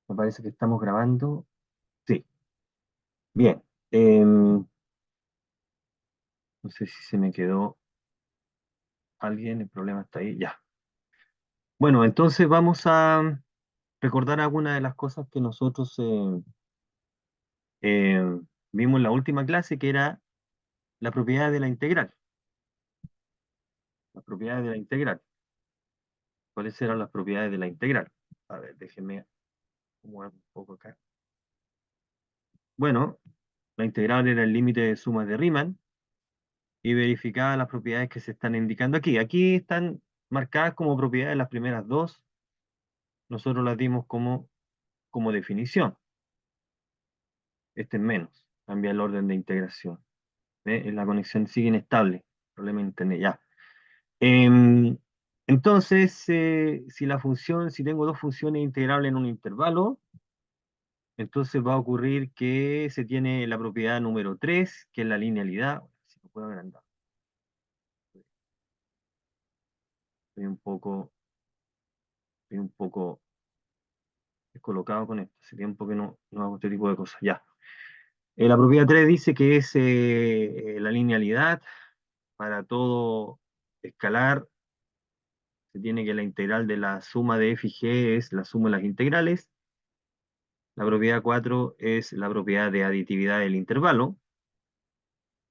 Me parece que estamos grabando. Sí, bien. No sé si se me quedó alguien, el problema está ahí. Ya. Bueno, entonces vamos a recordar algunas de las cosas que nosotros eh, vimos en la última clase, que era la propiedad de la integral. Las propiedades de la integral. ¿Cuáles eran las propiedades de la integral? A ver, déjenme acomodar un poco acá. Bueno, la integral era el límite de sumas de Riemann y verificaba las propiedades que se están indicando aquí. Aquí están marcadas como propiedades las primeras dos. Nosotros las dimos como definición. Este es menos. Cambia el orden de integración. ¿Ve? La conexión sigue inestable. Problema de internet, ya. Em, entonces, si tengo dos funciones integrables en un intervalo, entonces va a ocurrir que se tiene la propiedad número 3 que es la linealidad. Si lo puedo agrandar. Estoy un poco, estoy un poco descolocado con esto. Hace tiempo que no hago este tipo de cosas. Ya. La propiedad 3 dice que es la linealidad para todo escalar. Se tiene que la integral de la suma de f y g es la suma de las integrales. La propiedad 4 es la propiedad de aditividad del intervalo.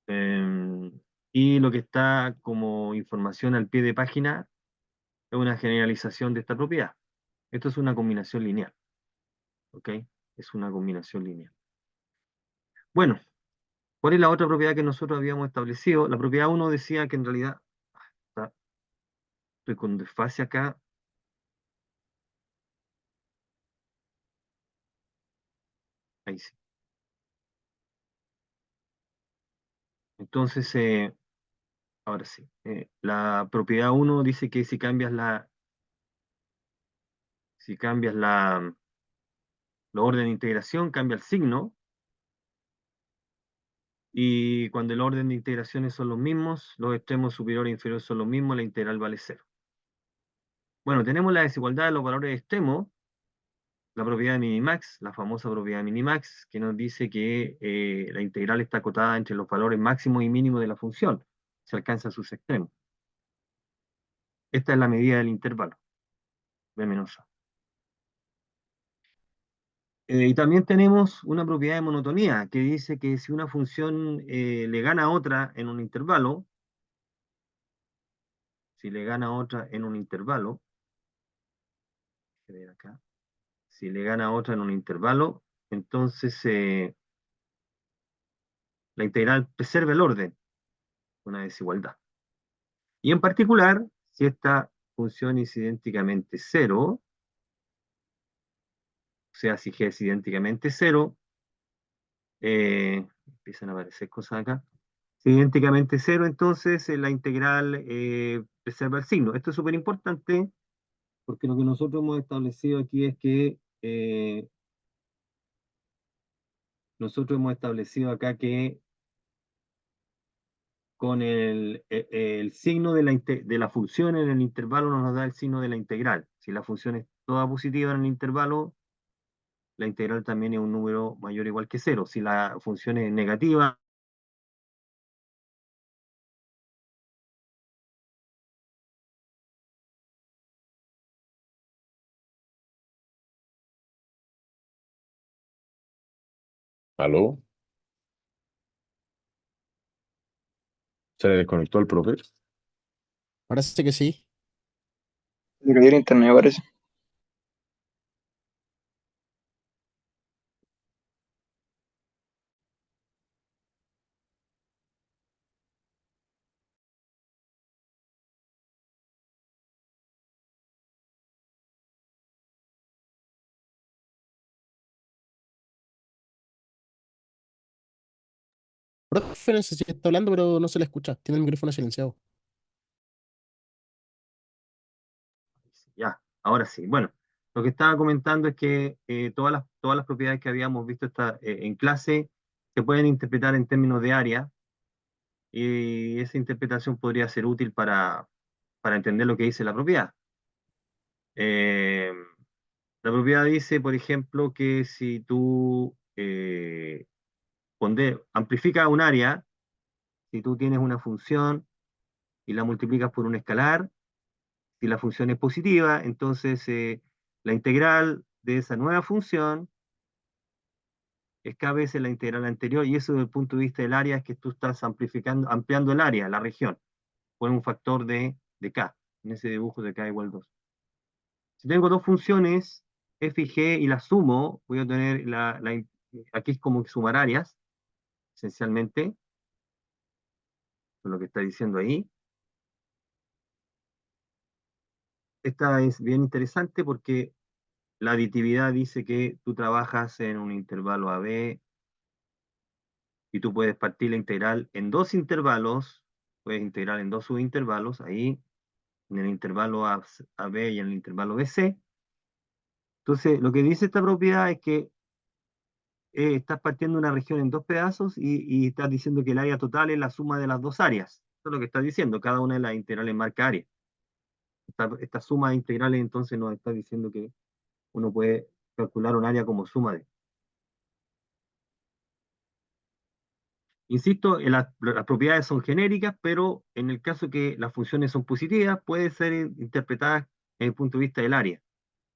Eh, y lo que está como información al pie de página es una generalización de esta propiedad. Esto es una combinación lineal. ¿Ok? Es una combinación lineal. Bueno, ¿cuál es la otra propiedad que nosotros habíamos establecido? La propiedad 1 decía que en realidad, estoy con desfase acá, ahí sí. Entonces, ahora sí, la propiedad 1 dice que si cambias la orden de integración, cambia el signo, y cuando el orden de integraciones son los mismos, los extremos superior e inferior son los mismos, la integral vale cero. Bueno, tenemos la desigualdad de los valores extremos, la propiedad de minimax, la famosa propiedad de minimax, que nos dice que la integral está acotada entre los valores máximos y mínimos de la función, se alcanza sus extremos. Esta es la medida del intervalo, B menos A. Y también tenemos una propiedad de monotonía que dice que si una función le gana a otra en un intervalo, si le gana a otra en un intervalo, ver acá, si le gana a otra en un intervalo, entonces la integral preserva el orden, una desigualdad. Y en particular, si esta función es idénticamente cero, o sea, si g es idénticamente cero, empiezan a aparecer cosas acá. Si es idénticamente cero, entonces la integral preserva el signo. Esto es súper importante porque lo que nosotros hemos establecido aquí es que nosotros hemos establecido acá que con el signo de la función en el intervalo nos da el signo de la integral. Si la función es toda positiva en el intervalo, la integral también es un número mayor o igual que cero. Si la función es negativa, ¿Aló? ¿Se le desconectó el profe? Parece que sí. Le cayó el internet, parece. Profe, no sé si está hablando, pero no se le escucha. Tiene el micrófono silenciado. ya, ahora sí. Bueno, lo que estaba comentando es que todas las propiedades que habíamos visto en clase se pueden interpretar en términos de área y esa interpretación podría ser útil para entender lo que dice la propiedad. Eh, La propiedad dice, por ejemplo, que si tú amplificas un área, si tú tienes una función y la multiplicas por un escalar, si la función es positiva, entonces la integral de esa nueva función es cada vez la integral anterior, y eso desde el punto de vista del área es que tú estás ampliando el área, la región, por un factor de k, en ese dibujo de k igual 2. Si tengo dos funciones, f y g, y las sumo, voy a tener aquí es como sumar áreas, esencialmente, eso es lo que está diciendo ahí. Esta es bien interesante porque la aditividad dice que tú trabajas en un intervalo AB y tú puedes partir la integral en dos intervalos, puedes integrar en dos subintervalos, ahí, en el intervalo AB y en el intervalo BC. Entonces, lo que dice esta propiedad es que estás partiendo una región en dos pedazos y estás diciendo que el área total es la suma de las dos áreas. Eso es lo que está diciendo, cada una de las integrales marca área. Esta suma de integrales entonces nos está diciendo que uno puede calcular un área como suma de. Insisto, las propiedades son genéricas, pero en el caso que las funciones son positivas, pueden ser interpretadas desde el punto de vista del área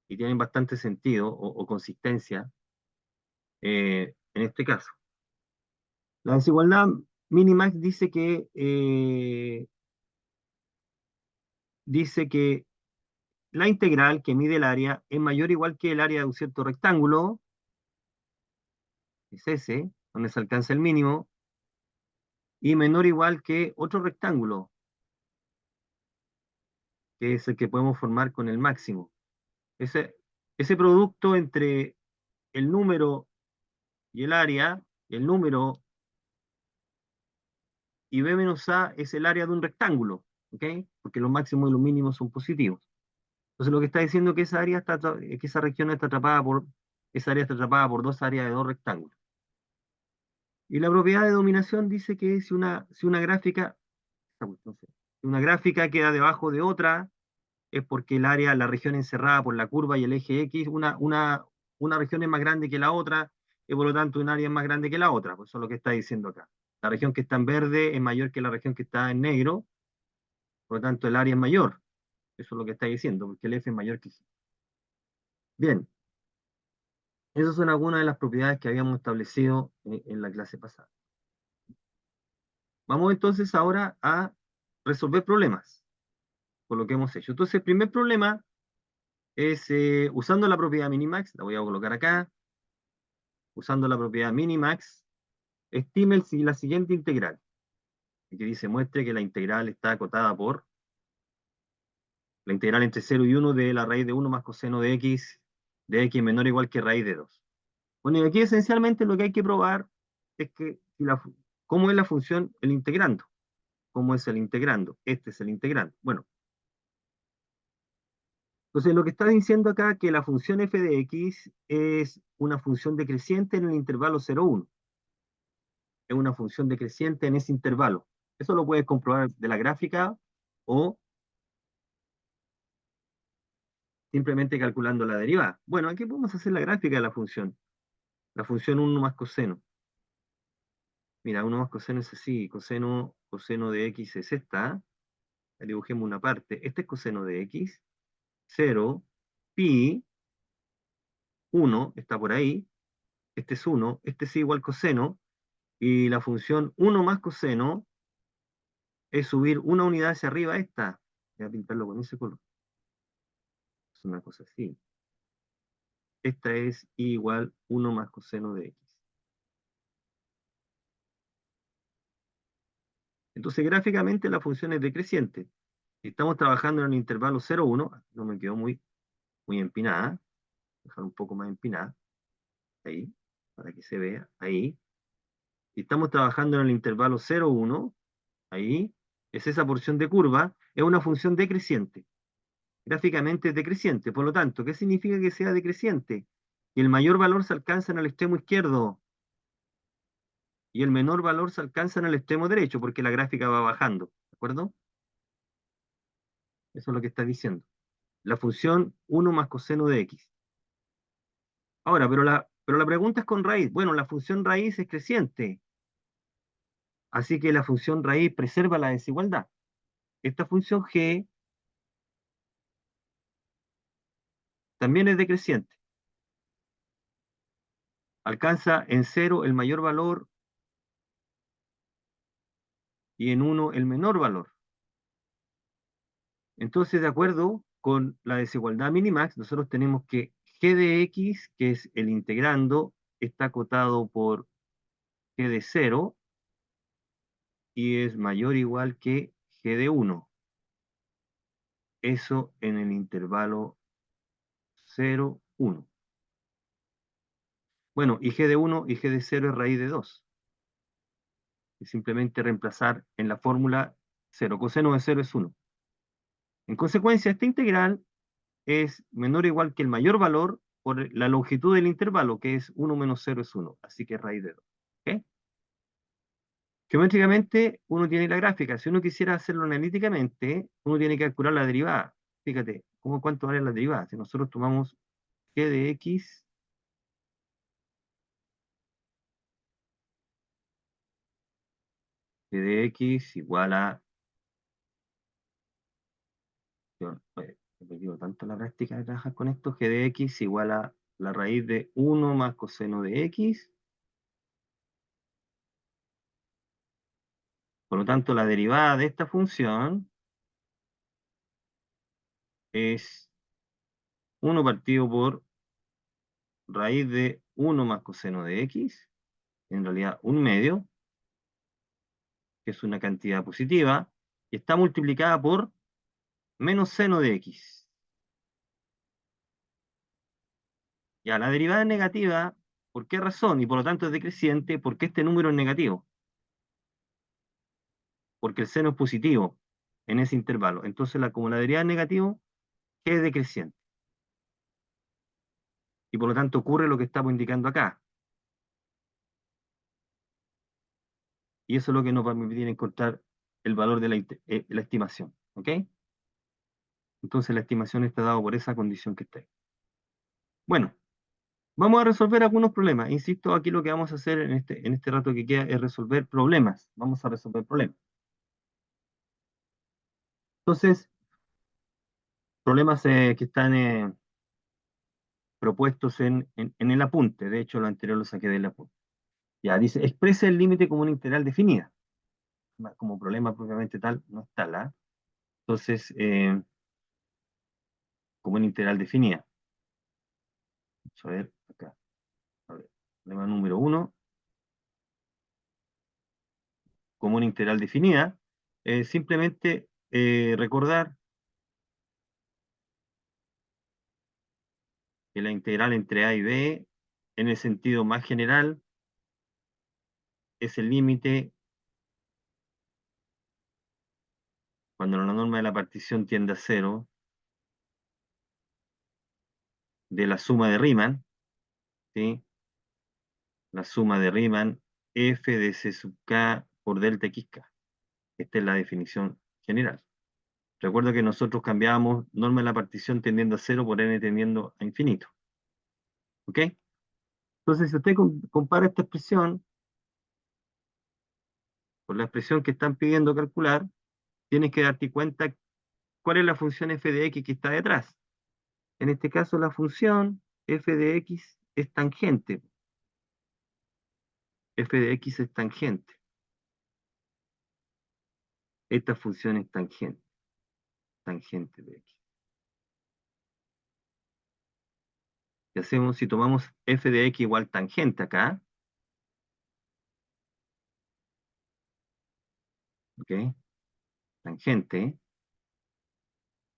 y tienen bastante sentido o consistencia en este caso. La desigualdad minimax dice que la integral que mide el área es mayor o igual que el área de un cierto rectángulo, es ese, donde se alcanza el mínimo, y menor o igual que otro rectángulo, que es el que podemos formar con el máximo. Ese producto entre el número y el área, el número y b menos a es el área de un rectángulo, ¿ok? Porque los máximos y los mínimos son positivos. Entonces lo que está diciendo es que que esa región está atrapada esa área está atrapada por dos áreas de dos rectángulos. Y la propiedad de dominación dice que si una gráfica, si una gráfica queda debajo de otra, es porque la región encerrada por la curva y el eje X, una región es más grande que la otra, y por lo tanto un área es más grande que la otra. Pues eso es lo que está diciendo acá. La región que está en verde es mayor que la región que está en negro, por lo tanto el área es mayor. Eso es lo que está diciendo, porque el F es mayor que G. Bien, esas son algunas de las propiedades que habíamos establecido en la clase pasada. Vamos entonces ahora a resolver problemas, por lo que hemos hecho. Entonces, el primer problema es usando la propiedad minimax, la voy a colocar acá, usando la propiedad minimax, estime la siguiente integral, que dice muestre que la integral está acotada por la integral entre 0 y 1 de la raíz de 1 más coseno de x menor o igual que raíz de 2. Bueno, y aquí esencialmente lo que hay que probar es que cómo es la función el integrando. ¿Cómo es el integrando? Este es el integrando. Bueno, entonces lo que está diciendo acá es que la función f de x es una función decreciente en el intervalo 0,1. Es una función decreciente en ese intervalo. Eso lo puedes comprobar de la gráfica o simplemente calculando la derivada. Bueno, aquí podemos hacer la gráfica de la función 1 más coseno. Mira, 1 más coseno es así, coseno de x es esta, dibujemos una parte, este es coseno de x, 0, pi, 1, está por ahí, este es 1, este es igual coseno, y la función 1 más coseno es subir una unidad hacia arriba a esta. Voy a pintarlo con ese color. Es una cosa así. Esta es igual 1 más coseno de x. Entonces, gráficamente la función es decreciente. Si estamos trabajando en el intervalo 0,1, no me quedó muy empinada, dejar un poco más empinada, ahí, para que se vea, ahí. Si estamos trabajando en el intervalo 0,1, ahí, es esa porción de curva, es una función decreciente. Gráficamente es decreciente. Por lo tanto, ¿qué significa que sea decreciente? Que el mayor valor se alcanza en el extremo izquierdo y el menor valor se alcanza en el extremo derecho, porque la gráfica va bajando. ¿De acuerdo? Eso es lo que está diciendo. La función 1 más coseno de x. Ahora, pero la pregunta es con raíz. Bueno, la función raíz es creciente, así que la función raíz preserva la desigualdad. Esta función g también es decreciente. Alcanza en 0 el mayor valor y en 1 el menor valor. Entonces, de acuerdo con la desigualdad minimax, nosotros tenemos que g de x, que es el integrando, está acotado por g de 0 y es mayor o igual que g de 1. Eso en el intervalo 0, 1. Bueno, y g de 1 y g de 0 es raíz de 2. Y simplemente reemplazar en la fórmula 0. Coseno de 0 es 1. En consecuencia, esta integral es menor o igual que el mayor valor por la longitud del intervalo, que es 1 menos 0 es 1. Así que es raíz de 2. ¿Ok? Geométricamente, uno tiene la gráfica. Si uno quisiera hacerlo analíticamente, uno tiene que calcular la derivada. Fíjate, ¿cuánto vale la derivada? Si nosotros tomamos g de x, g de x igual a... Me digo tanto la práctica de trabajar con esto, g de x igual a la raíz de 1 más coseno de x. Por lo tanto, la derivada de esta función es 1 partido por raíz de 1 más coseno de x, en realidad un medio, que es una cantidad positiva, y está multiplicada por menos seno de x. Ya, la derivada es negativa, ¿por qué razón? Y por lo tanto es decreciente, porque este número es negativo, porque el seno es positivo en ese intervalo. Entonces, como la derivada es negativo, es decreciente. Y por lo tanto ocurre lo que estamos indicando acá. Y eso es lo que nos va a permitir encontrar el valor de la estimación. ¿Ok? Entonces la estimación está dada por esa condición que está ahí. Bueno, vamos a resolver algunos problemas. Insisto, aquí lo que vamos a hacer en este rato que queda es resolver problemas. Vamos a resolver problemas. Entonces, problemas que están propuestos en el apunte. De hecho, lo anterior lo saqué del apunte. Ya, dice, expresa el límite como una integral definida. Como problema propiamente tal, no está la. Entonces, como una integral definida. Vamos a ver acá. A ver, problema número 1. Como una integral definida. Simplemente recordar que la integral entre a y b, en el sentido más general, es el límite cuando la norma de la partición tiende a cero de la suma de Riemann, ¿sí? La suma de Riemann f de c sub k por delta xk. Esta es la definición general. Recuerda que nosotros cambiábamos norma de la partición tendiendo a cero por n tendiendo a infinito. ¿Ok? Entonces, si usted compara esta expresión con la expresión que están pidiendo calcular, tienes que darte cuenta cuál es la función f de x que está detrás. En este caso, la función f de x es tangente. F de x es tangente. Esta función es tangente. Tangente de x. ¿Qué hacemos si tomamos f de x igual tangente acá? ¿Ok? Tangente.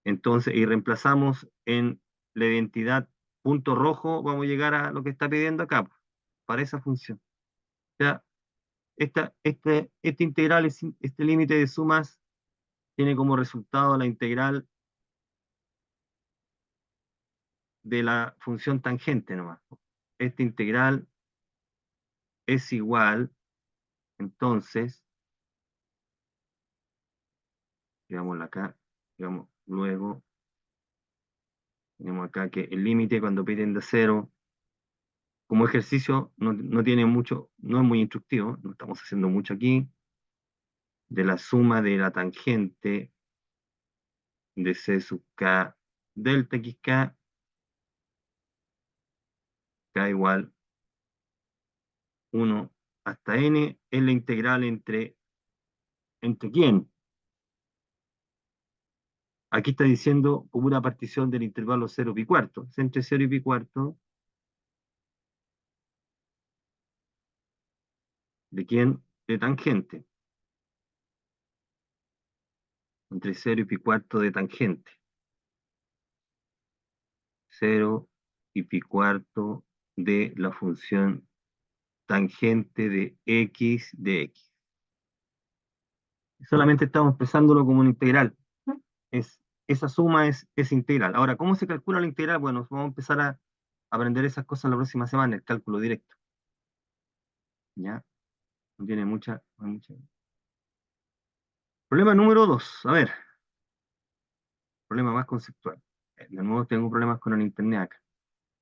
Entonces, y reemplazamos en la identidad punto rojo, vamos a llegar a lo que está pidiendo acá, para esa función. O sea, este integral, este límite de sumas, tiene como resultado la integral de la función tangente nomás. Esta integral es igual, entonces, digámoslo acá, digamos, luego, tenemos acá que el límite cuando piden de cero como ejercicio no tiene mucho, no es muy instructivo, no estamos haciendo mucho aquí, de la suma de la tangente de C sub K delta XK, K igual 1 hasta N, es la integral ¿entre quién? Aquí está diciendo como una partición del intervalo 0 pi cuarto. Es entre 0 y pi cuarto. ¿De quién? De tangente. Entre 0 y pi cuarto de tangente. 0 y pi cuarto de la función tangente de x de x. Solamente estamos expresándolo como una integral. Esa suma es integral. Ahora, ¿cómo se calcula la integral? Bueno, vamos a empezar a aprender esas cosas la próxima semana, el cálculo directo. ¿Ya? No tiene mucha. Problema número 2. A ver, problema más conceptual. De nuevo tengo problemas con el internet acá.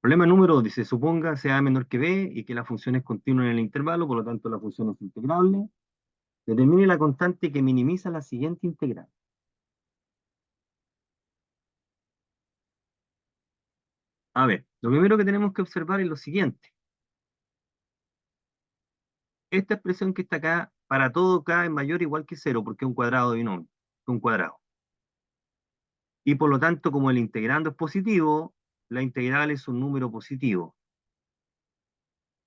Problema número 2 dice, suponga sea A menor que B y que la función es continua en el intervalo, por lo tanto la función es integrable. Determine la constante que minimiza la siguiente integral. A ver, lo primero que tenemos que observar es lo siguiente. Esta expresión que está acá, para todo K es mayor o igual que 0, porque es un cuadrado de binomio, es un cuadrado. Y por lo tanto, como el integrando es positivo, la integral es un número positivo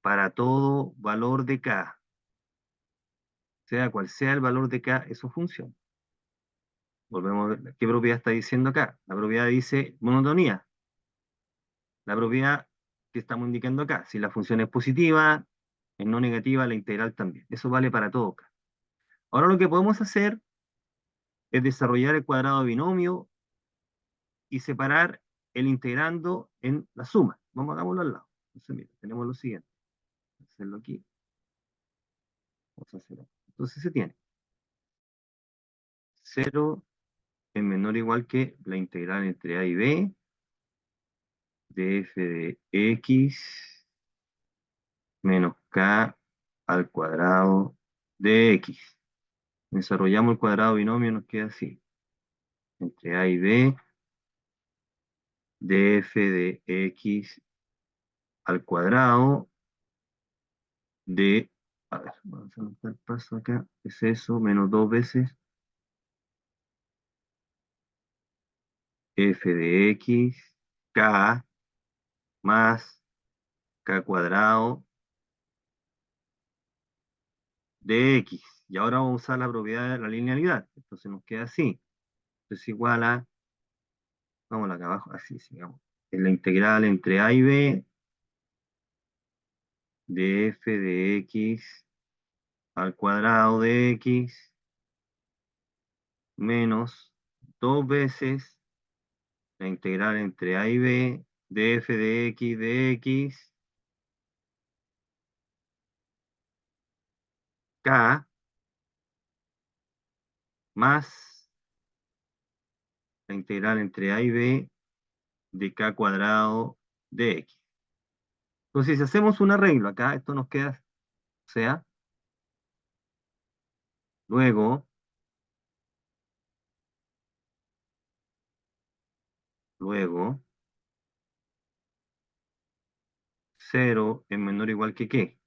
para todo valor de K. Sea cual sea el valor de K, eso funciona. Volvemos a ver qué propiedad está diciendo acá. La propiedad dice monotonía. La propiedad que estamos indicando acá. Si la función es positiva, es no negativa, la integral también. Eso vale para todo K. Ahora lo que podemos hacer es desarrollar el cuadrado de binomio y separar el integrando en la suma. Vamos, hagámoslo al lado. Entonces, mira, tenemos lo siguiente. Vamos a hacerlo aquí. Vamos a hacerlo. Entonces se tiene 0 es menor o igual que la integral entre A y B de f de x menos k al cuadrado de x. Desarrollamos el cuadrado binomio, nos queda así. Entre A y B de f de x al cuadrado de, a ver, vamos a anotar el paso acá, es eso, menos 2 veces f de x, k más k cuadrado de x. Y ahora vamos a usar la propiedad de la linealidad. Entonces nos queda así. Entonces igual a, vamos acá abajo, así, sigamos. Es la integral entre a y b de f de x al cuadrado de x menos 2 veces la integral entre a y b de f de x k más la integral entre a y b de k cuadrado de x. Entonces, si hacemos un arreglo acá, esto nos queda, o sea, luego, luego, 0 es menor o igual que ¿qué?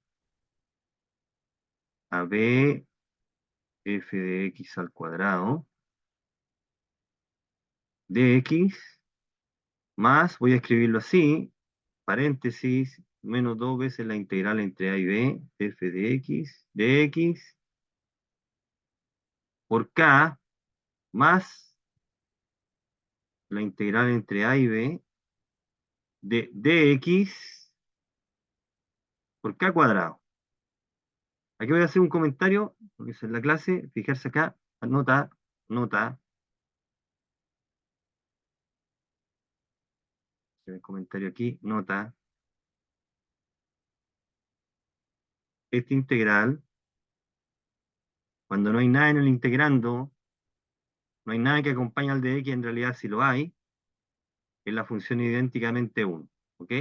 A b f de x al cuadrado de x más, voy a escribirlo así, paréntesis, menos 2 veces la integral entre a y b, f de x por k, más la integral entre a y b de dx por k cuadrado. Aquí voy a hacer un comentario, porque es en la clase, fijarse acá, nota, el comentario aquí, nota, esta integral, cuando no hay nada en el integrando, no hay nada que acompañe al de x, en realidad si lo hay, es la función idénticamente 1, ¿ok?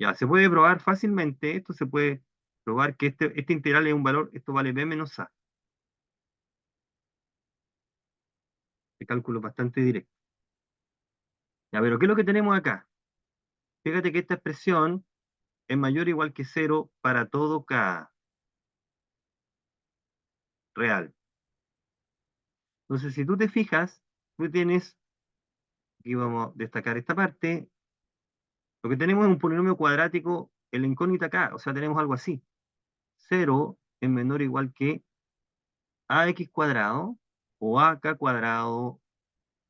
Ya, se puede probar fácilmente, esto se puede probar que este integral es un valor, esto vale b menos a. El cálculo es bastante directo. Ya, pero ¿qué es lo que tenemos acá? Fíjate que esta expresión es mayor o igual que cero para todo k real. Entonces, si tú te fijas, tú tienes, aquí vamos a destacar esta parte, lo que tenemos es un polinomio cuadrático en la incógnita k, o sea, tenemos algo así. Cero es menor o igual que ax cuadrado o ak cuadrado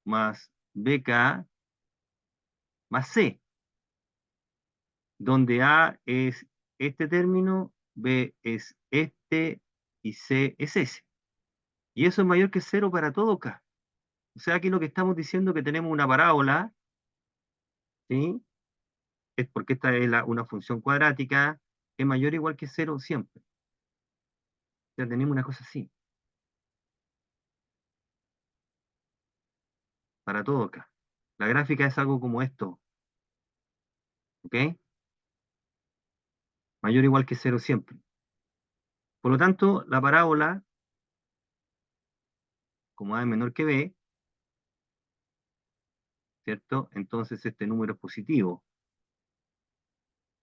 más bk más c, donde a es este término, b es este y c es ese. Y eso es mayor que cero para todo k. O sea, aquí lo que estamos diciendo es que tenemos una parábola, ¿sí? Es porque esta es una función cuadrática, es mayor o igual que cero siempre. O sea, tenemos una cosa así, para todo k. La gráfica es algo como esto, ¿ok? Mayor o igual que cero siempre. Por lo tanto, la parábola, como a es menor que b, ¿cierto? Entonces este número es positivo.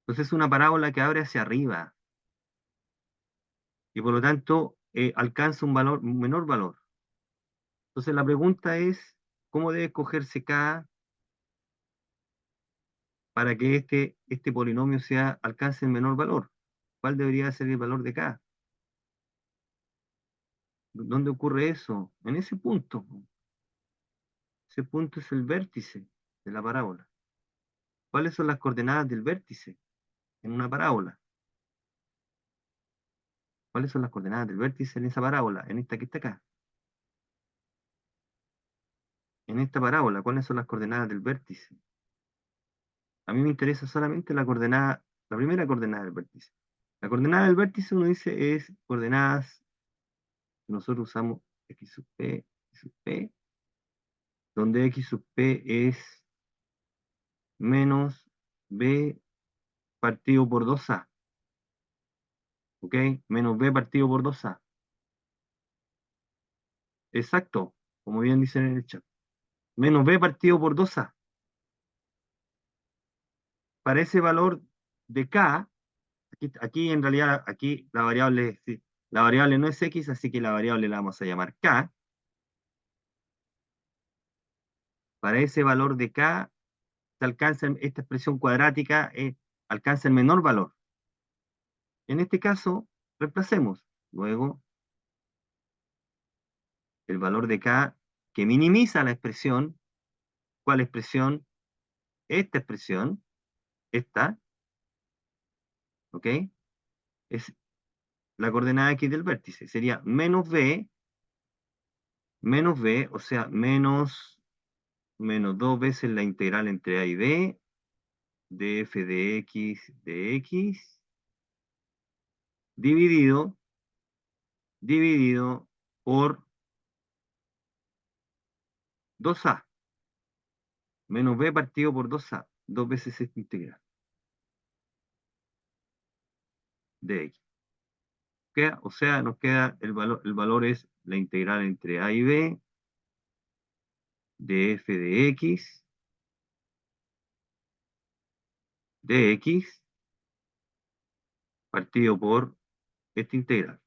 Entonces es una parábola que abre hacia arriba y por lo tanto alcanza un menor valor. Entonces la pregunta es, ¿cómo debe escogerse k para que este polinomio alcance el menor valor? ¿Cuál debería ser el valor de k? ¿Dónde ocurre eso? En ese punto. Ese punto es el vértice de la parábola. ¿Cuáles son las coordenadas del vértice en una parábola? ¿Cuáles son las coordenadas del vértice en esa parábola? En esta que está acá. En esta parábola, ¿cuáles son las coordenadas del vértice? A mí me interesa solamente la primera coordenada del vértice. La coordenada del vértice, uno dice, es coordenadas, nosotros usamos x sub p, donde x sub p es menos b partido por 2a. ¿Ok? Menos b partido por 2a. Exacto, como bien dicen en el chat. Menos b partido por 2a. Para ese valor de k, aquí en realidad, aquí la variable, sí, la variable no es x, así que la variable la vamos a llamar k. Para ese valor de k, se alcanza esta expresión cuadrática, alcanza el menor valor. En este caso, reemplacemos. Luego, el valor de k que minimiza la expresión. ¿Cuál expresión? Esta expresión, esta, ¿ok? Es la coordenada x del vértice. Sería menos b, o sea, menos 2 veces la integral entre a y b, de f de x, dividido por 2a, menos b partido por 2a, dos veces esta integral de x. O sea, nos queda el valor es la integral entre a y b, de f de x, partido por esta integral.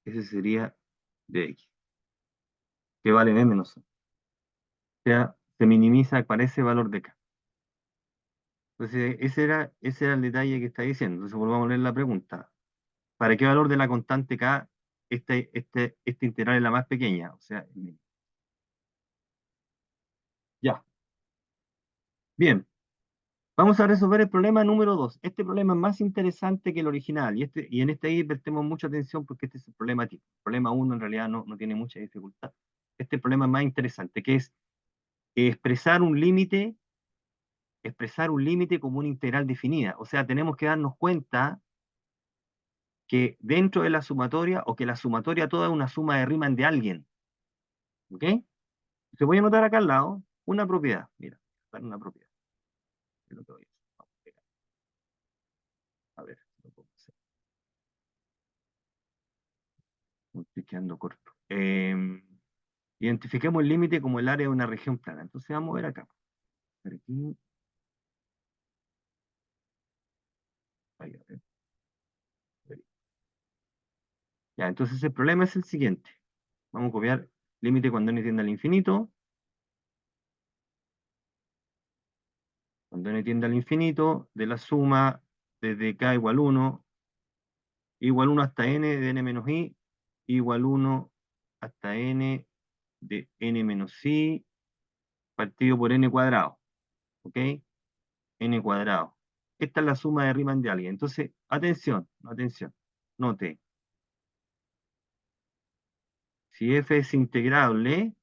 Ese sería de x, que vale b menos a. O sea, se minimiza para ese valor de k. Entonces, ese era el detalle que está diciendo. Entonces, volvamos a leer la pregunta. ¿Para qué valor de la constante k esta integral es la más pequeña? O sea, ya. Bien. Vamos a resolver el problema número 2. Este problema es más interesante que el original. Y en este ahí prestemos mucha atención porque este es el problema tipo. El problema 1 en realidad no tiene mucha dificultad. Este problema es más interesante, que es expresar un límite como una integral definida. O sea, tenemos que darnos cuenta que dentro de la sumatoria, o que la sumatoria toda es una suma de Riemann de alguien. ¿Ok? Se voy a anotar acá al lado una propiedad. Mira, una propiedad. Es lo que voy a hacer. Me estoy quedando corto. Identifiquemos el límite como el área de una región plana. Entonces vamos a ver acá. Por aquí. Ahí, a ver. Ya, entonces el problema es el siguiente. Vamos a copiar límite cuando n tiende al infinito. Cuando n tiende al infinito, de la suma desde k igual 1, igual 1 hasta n de n menos i, igual 1 hasta n de n menos i, partido por n cuadrado. ¿Ok? N cuadrado. Esta es la suma de Riemann de alguien. Entonces, atención, atención. Note. Si f es integrable,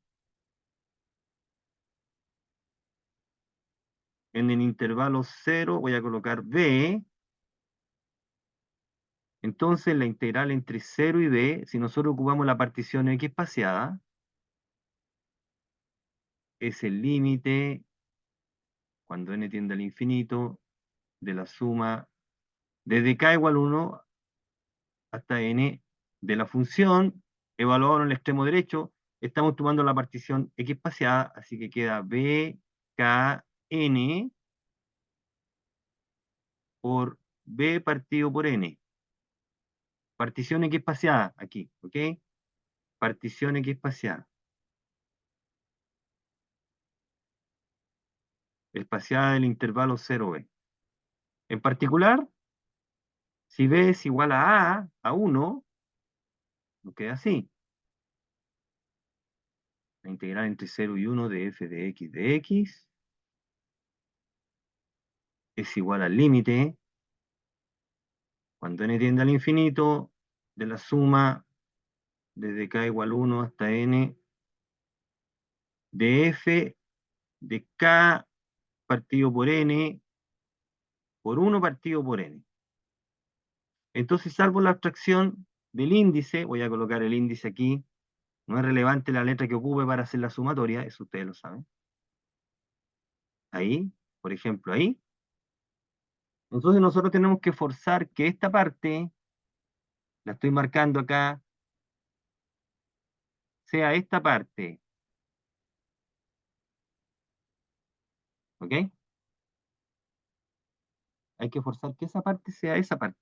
en el intervalo 0 voy a colocar b. Entonces, la integral entre 0 y b, si nosotros ocupamos la partición x espaciada, es el límite, cuando n tiende al infinito, de la suma desde k igual 1 hasta n de la función evaluada en el extremo derecho. Estamos tomando la partición x espaciada, así que queda b, k, n por b partido por n. Partición x espaciada aquí, ¿ok? Partición x espaciada. Espaciada del intervalo 0b. En particular, si b es igual a 1, nos queda así. La integral entre 0 y 1 de f de x es igual al límite, cuando n tiende al infinito, de la suma desde k igual 1 hasta n de f de k partido por n por 1 partido por n. Entonces, salvo la abstracción del índice, voy a colocar el índice aquí, no es relevante la letra que ocupe para hacer la sumatoria, eso ustedes lo saben. Ahí, por ejemplo, ahí. Entonces nosotros tenemos que forzar que esta parte, la estoy marcando acá, sea esta parte. ¿Ok? Hay que forzar que esa parte sea esa parte.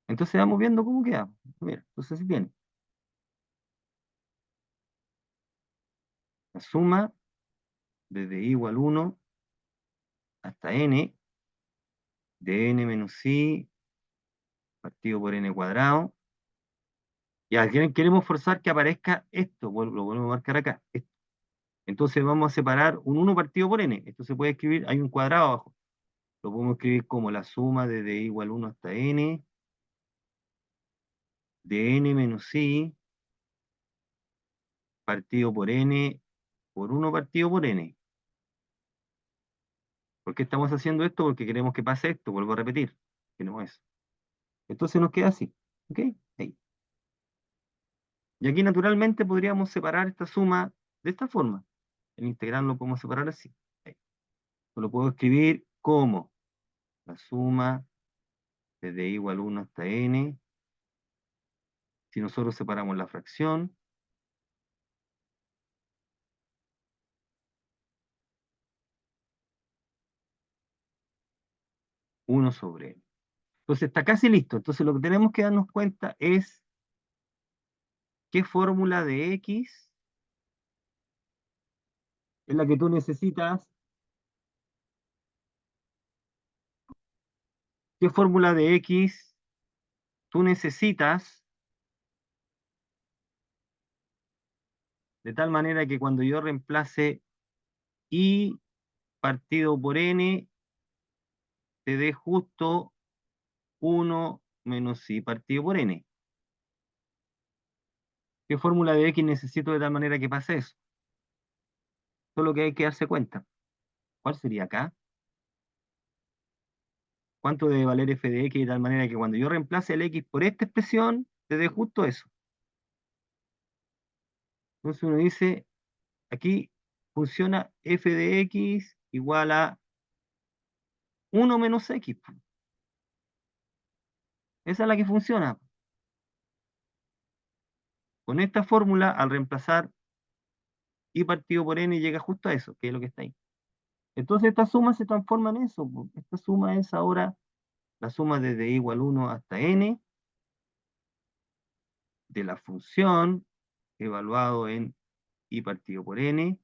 Entonces vamos viendo cómo queda. Mira, entonces viene la suma desde i igual 1 hasta n de n menos i partido por n cuadrado. Ya, queremos forzar que aparezca esto, lo volvemos a marcar acá, esto. Entonces vamos a separar un 1 partido por n. Esto se puede escribir, hay un cuadrado abajo. Lo podemos escribir como la suma desde i igual 1 hasta n de n menos i partido por n por 1 partido por n. ¿Por qué estamos haciendo esto? Porque queremos que pase esto, vuelvo a repetir. Queremos eso. Entonces nos queda así. ¿Ok? Ahí. Y aquí naturalmente podríamos separar esta suma de esta forma. El integral lo podemos separar así. Ahí. Lo puedo escribir como la suma desde i igual 1 hasta n. Si nosotros separamos la fracción, 1 sobre n. Entonces está casi listo. Entonces lo que tenemos que darnos cuenta es qué fórmula de x es la que tú necesitas. ¿Qué fórmula de x tú necesitas de tal manera que cuando yo reemplace i partido por n, te dé justo 1 menos i partido por n? ¿Qué fórmula de x necesito de tal manera que pase eso? Solo que hay que darse cuenta. ¿Cuál sería acá? ¿Cuánto debe valer f de x de tal manera que cuando yo reemplace el x por esta expresión, te dé justo eso? Entonces uno dice, aquí funciona f de x igual a 1 menos x. Esa es la que funciona. Con esta fórmula, al reemplazar I partido por N, llega justo a eso, que es lo que está ahí. Entonces esta suma se transforma en eso, po. Esta suma es ahora la suma desde I igual 1 hasta N de la función evaluado en I partido por N,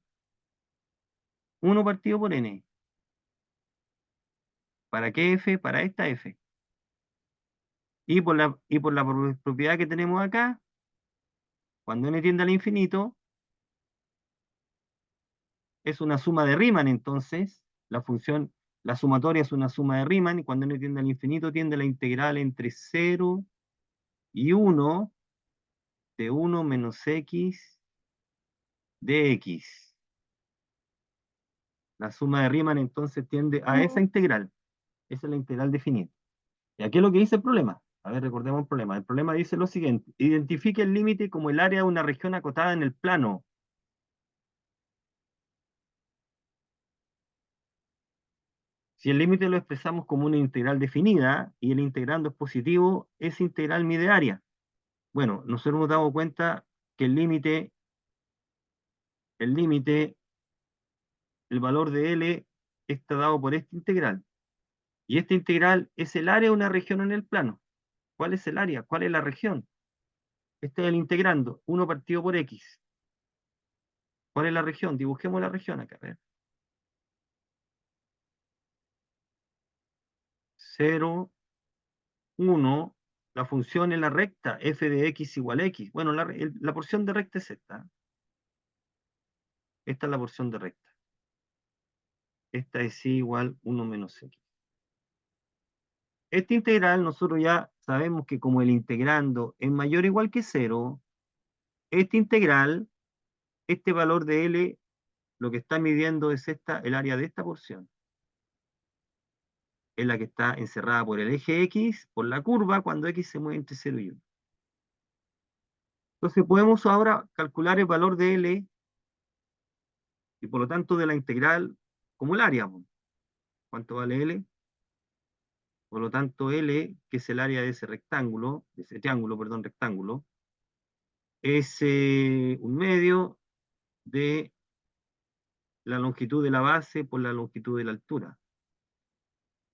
1 partido por N. ¿Para qué F? Para esta F. Y por la propiedad que tenemos acá, cuando N tiende al infinito, es una suma de Riemann, entonces la función, la sumatoria es una suma de Riemann, y cuando N tiende al infinito tiende la integral entre 0 y 1 de 1 menos x de x. La suma de Riemann entonces tiende a esa integral. Esa es la integral definida. ¿Y aquí es lo que dice el problema? A ver, recordemos el problema. El problema dice lo siguiente. Identifique el límite como el área de una región acotada en el plano. Si el límite lo expresamos como una integral definida y el integrando es positivo, esa integral mide área. Bueno, nosotros nos damos cuenta que el valor de L está dado por esta integral. Y esta integral es el área de una región en el plano. ¿Cuál es el área? ¿Cuál es la región? Este es el integrando, 1 partido por x. ¿Cuál es la región? Dibujemos la región acá. A ver. 0, 1, la función es la recta, f de x igual a x. Bueno, la porción de recta es esta. Esta es la porción de recta. Esta es y igual 1 menos x. Esta integral nosotros ya sabemos que como el integrando es mayor o igual que 0, esta integral, este valor de L, lo que está midiendo es el área de esta porción. Es la que está encerrada por el eje X, por la curva, cuando X se mueve entre 0 y 1. Entonces podemos ahora calcular el valor de L y por lo tanto de la integral como el área. ¿Cuánto vale L? Por lo tanto, L, que es el área de ese rectángulo, de ese triángulo, perdón, rectángulo, es un medio de la longitud de la base por la longitud de la altura.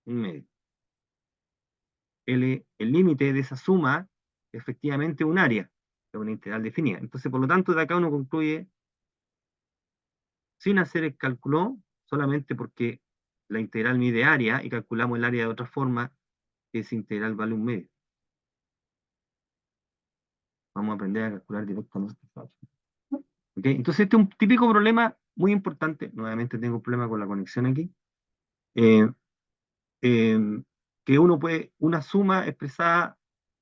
Un medio. El límite de esa suma, efectivamente, un área, es una integral definida. Entonces, por lo tanto, de acá uno concluye, sin hacer el cálculo, solamente porque la integral mide área y calculamos el área de otra forma, que esa integral vale un medio. Vamos a aprender a calcular directamente. ¿Okay? Entonces, este es un típico problema muy importante. Nuevamente tengo un problema con la conexión aquí. Eh, eh, que uno puede, una suma expresada,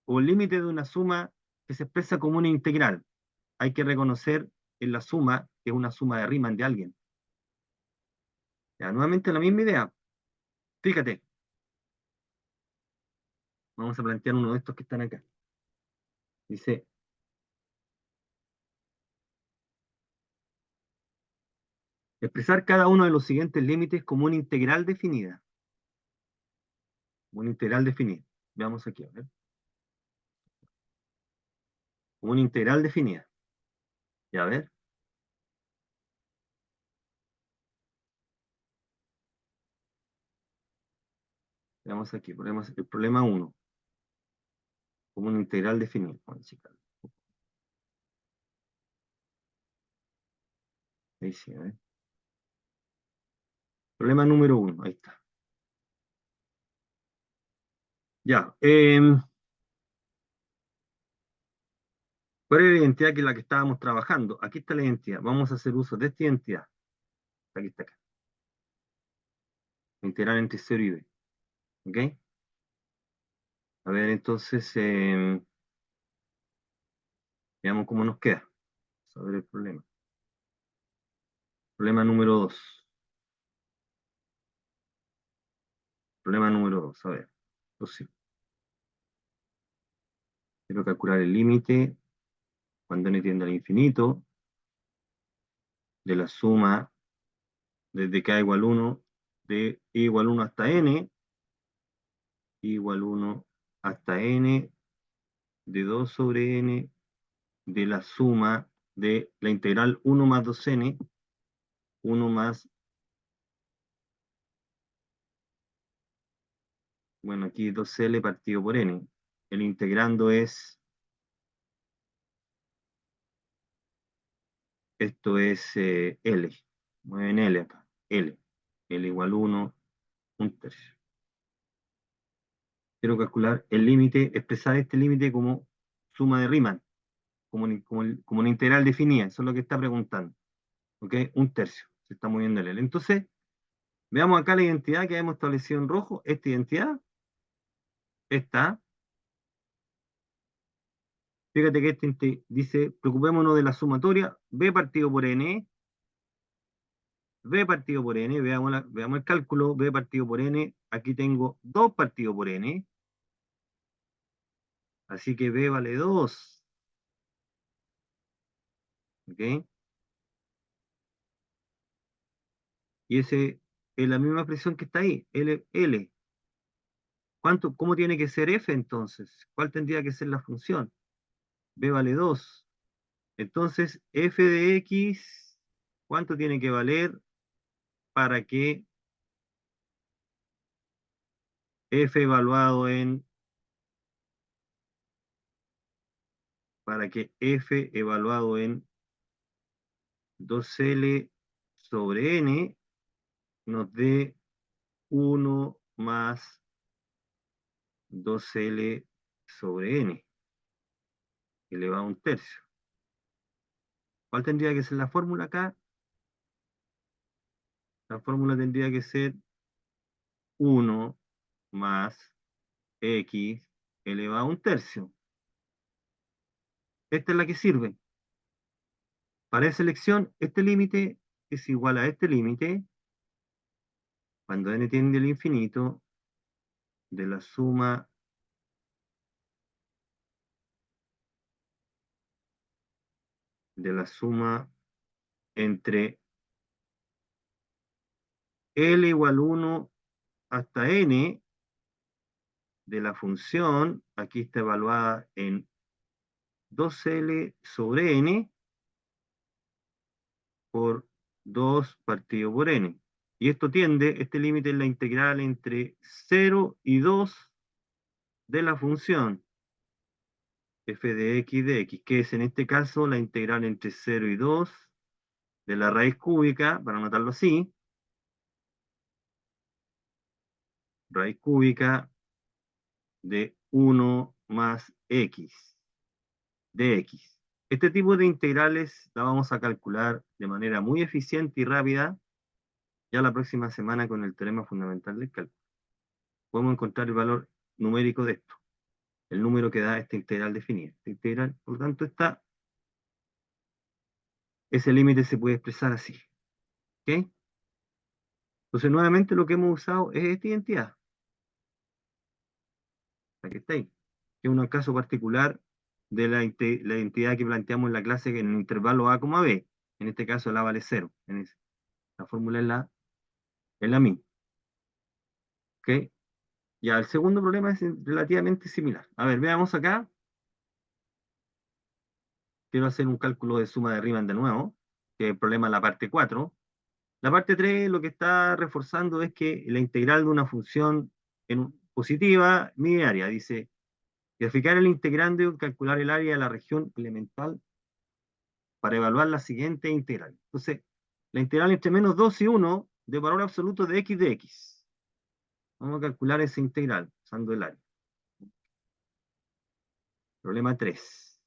o el límite de una suma que se expresa como una integral. Hay que reconocer en la suma que es una suma de Riemann de alguien. Ya, nuevamente la misma idea. Fíjate. Vamos a plantear uno de estos que están acá. Dice, expresar cada uno de los siguientes límites como una integral definida. Una integral definida. Veamos aquí, a ver. Una integral definida. Ya, a ver. Veamos aquí, el problema 1. Como una integral definida. Vamos a checar. Ahí sí, a ver. Problema número 1, ahí está. Ya. ¿Cuál es la identidad que es la que estábamos trabajando? Aquí está la identidad. Vamos a hacer uso de esta identidad. Aquí está acá. Integral entre 0 y b. ¿Ok? A ver, entonces, veamos cómo nos queda. Vamos a ver el problema. Problema número 2. Problema número 2. A ver. Entonces, quiero calcular el límite cuando n tiende al infinito de la suma desde k igual 1 de i igual 1 hasta n, i igual 1 hasta n de 2 sobre n de la suma de la integral 1 más 2n, 1 más, bueno, aquí 2L partido por n. El integrando es, esto es L. Mueven L acá, L. L igual 1, un tercio. Quiero calcular el límite, expresar este límite como suma de Riemann, como una integral definida, eso es lo que está preguntando. ¿Ok? Un tercio, se está moviendo el L. Entonces, veamos acá la identidad que hemos establecido en rojo. Esta identidad, esta, fíjate que dice, preocupémonos de la sumatoria, B partido por N, B partido por N, veamos el cálculo, B partido por N, aquí tengo 2 partido por N, así que B vale 2, ¿ok? Y ese es la misma expresión que está ahí, L. ¿Cómo tiene que ser F entonces? ¿Cuál tendría que ser la función? B vale 2. Entonces, F de X, ¿cuánto tiene que valer para que F evaluado en, para que F evaluado en 2L sobre N nos dé 1 más 2L sobre N, elevado a un tercio? ¿Cuál tendría que ser la fórmula acá? La fórmula tendría que ser 1 más X elevado a un tercio. Esta es la que sirve. Para esa elección, este límite es igual a este límite, cuando n tiende al infinito, de la suma entre L igual 1 hasta n de la función, aquí está evaluada en 2L sobre n, por 2 partido por n. Y esto tiende, este límite es la integral entre 0 y 2 de la función f de x, que es en este caso la integral entre 0 y 2 de la raíz cúbica, para anotarlo así, raíz cúbica de 1 más x, de x. Este tipo de integrales la vamos a calcular de manera muy eficiente y rápida ya la próxima semana con el teorema fundamental del cálculo. Podemos encontrar el valor numérico de esto, el número que da esta integral definida. Esta integral, por lo tanto, ese límite se puede expresar así. ¿Ok? Entonces, nuevamente lo que hemos usado es esta identidad. Aquí está ahí. Que es un caso particular de la identidad que planteamos en la clase en el intervalo A, B. En este caso, la vale 0. La fórmula es la misma. ¿Ok? Ya, el segundo problema es relativamente similar. A ver, veamos acá. Quiero hacer un cálculo de suma de Riemann de nuevo, que es el problema de la parte 4. La parte 3 lo que está reforzando es que la integral de una función positiva mide área. Dice, graficar el integrando y calcular el área de la región elemental para evaluar la siguiente integral. Entonces, la integral entre menos 2 y 1 de valor absoluto de x de x. Vamos a calcular esa integral usando el área. Problema 3.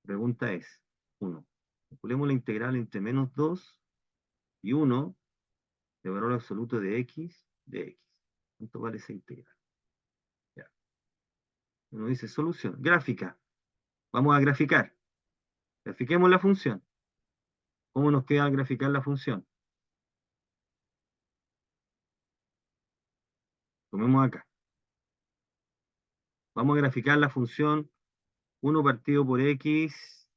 Pregunta es, 1. Calculemos la integral entre menos 2 y 1 de valor absoluto de x de x. ¿Cuánto vale esa integral? Ya. Uno dice solución. Gráfica. Vamos a graficar. Grafiquemos la función. ¿Cómo nos queda al graficar la función? Tomemos acá. Vamos a graficar la función 1 partido por x,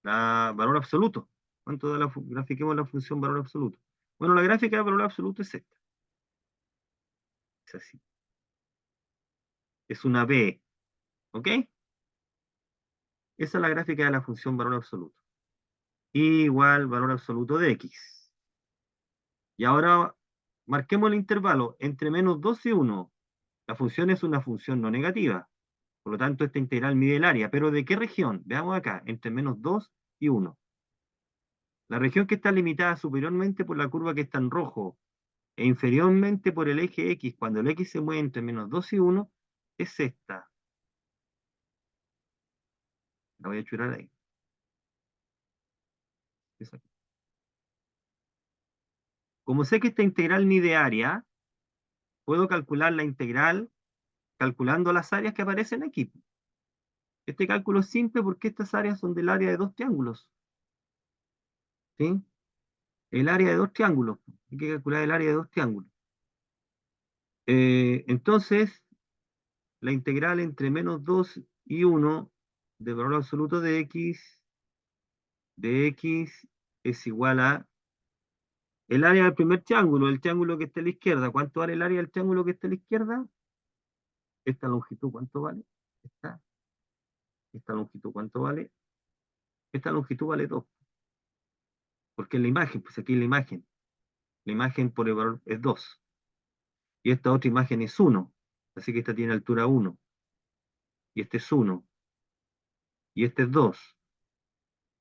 valor absoluto. ¿Cuánto da grafiquemos la función valor absoluto? Bueno, la gráfica de valor absoluto es esta. Es así. es una b, ¿ok? Esa es la gráfica de la función valor absoluto. Y igual valor absoluto de x. Y ahora marquemos el intervalo entre menos 2 y 1. La función es una función no negativa. Por lo tanto, esta integral mide el área. ¿Pero de qué región? Veamos acá, entre menos 2 y 1. La región que está limitada superiormente por la curva que está en rojo e inferiormente por el eje X, cuando el X se mueve entre menos 2 y 1, es esta. La voy a churar ahí. Es aquí. Como sé que esta integral mide área, puedo calcular la integral calculando las áreas que aparecen aquí. Este cálculo es simple porque estas áreas son del área de dos triángulos. ¿Sí? El área de dos triángulos. Hay que calcular el área de dos triángulos. Entonces, la integral entre menos 2 y 1 del valor absoluto de x es igual a el área del primer triángulo, el triángulo que está a la izquierda. ¿Cuánto vale el área del triángulo que está a la izquierda? Esta longitud, ¿cuánto vale? Esta longitud, ¿cuánto vale? Esta longitud vale 2. Porque en la imagen, pues aquí en la imagen por el valor es 2. Y esta otra imagen es 1. Así que esta tiene altura 1. Y este es 1. Y este es 2.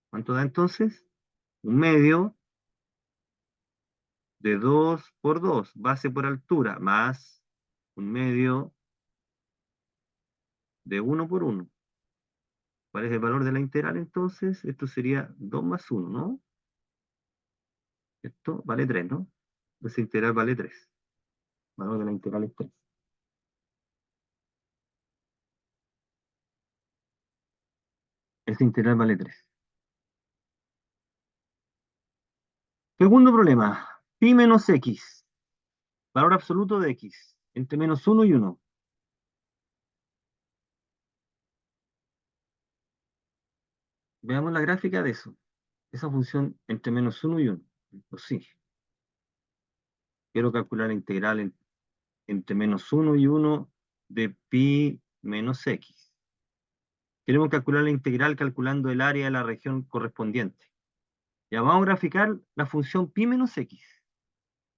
¿Cuánto da entonces? Un medio de 2 por 2, base por altura, más un medio de 1 por 1. ¿Cuál es el valor de la integral entonces? Esto sería 2 más 1, ¿no? Esto vale 3, ¿no? Esa integral vale 3. El valor de la integral es 3. Esa integral vale 3. Segundo problema. Pi menos x. Valor absoluto de x. Entre menos 1 y 1. Veamos la gráfica de eso. Esa función entre menos 1 y 1. Pues sí. Quiero calcular la integral entre menos 1 y 1 de pi menos x. Queremos calcular la integral calculando el área de la región correspondiente. Ya vamos a graficar la función pi menos x.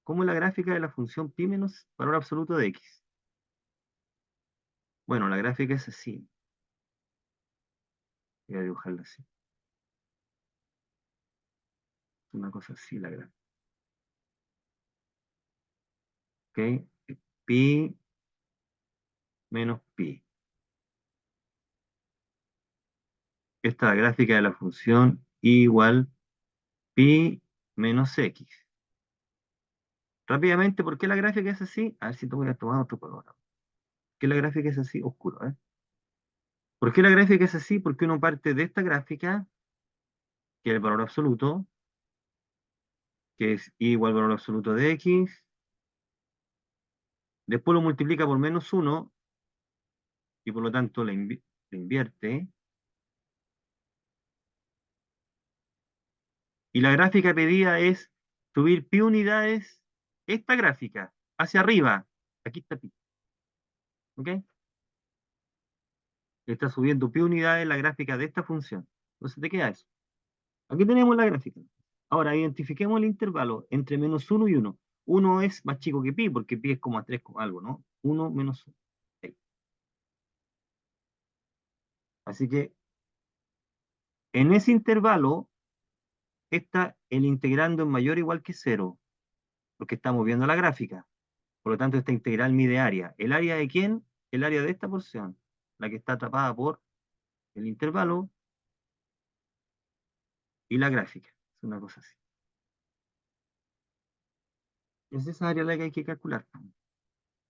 ¿Cómo es la gráfica de la función pi menos valor absoluto de x? Bueno, la gráfica es así. Voy a dibujarla así. Una cosa así la gráfica. ¿Ok? Pi menos pi. Esta es la gráfica de la función igual pi menos x. Rápidamente, ¿por qué la gráfica es así? A ver si te voy a tomar otro color. ¿Por qué la gráfica es así? Oscuro, ¿eh? ¿Por qué la gráfica es así? Porque uno parte de esta gráfica, que es el valor absoluto, que es igual al valor absoluto de x, después lo multiplica por menos 1, y por lo tanto le invierte, y la gráfica pedida es subir pi unidades, esta gráfica, hacia arriba, aquí está pi, ¿ok? Está subiendo pi unidades la gráfica de esta función. Entonces te queda eso. Aquí tenemos la gráfica. Ahora, identifiquemos el intervalo entre menos 1 y 1. 1 es más chico que pi, porque pi es como a 3 algo, ¿no? 1 menos 1. Así que en ese intervalo está el integrando en mayor o igual que 0, porque estamos viendo la gráfica. Por lo tanto, esta integral mide área. ¿El área de quién? El área de esta porción, la que está atrapada por el intervalo y la gráfica. Es una cosa así. Es esa área la que hay que calcular.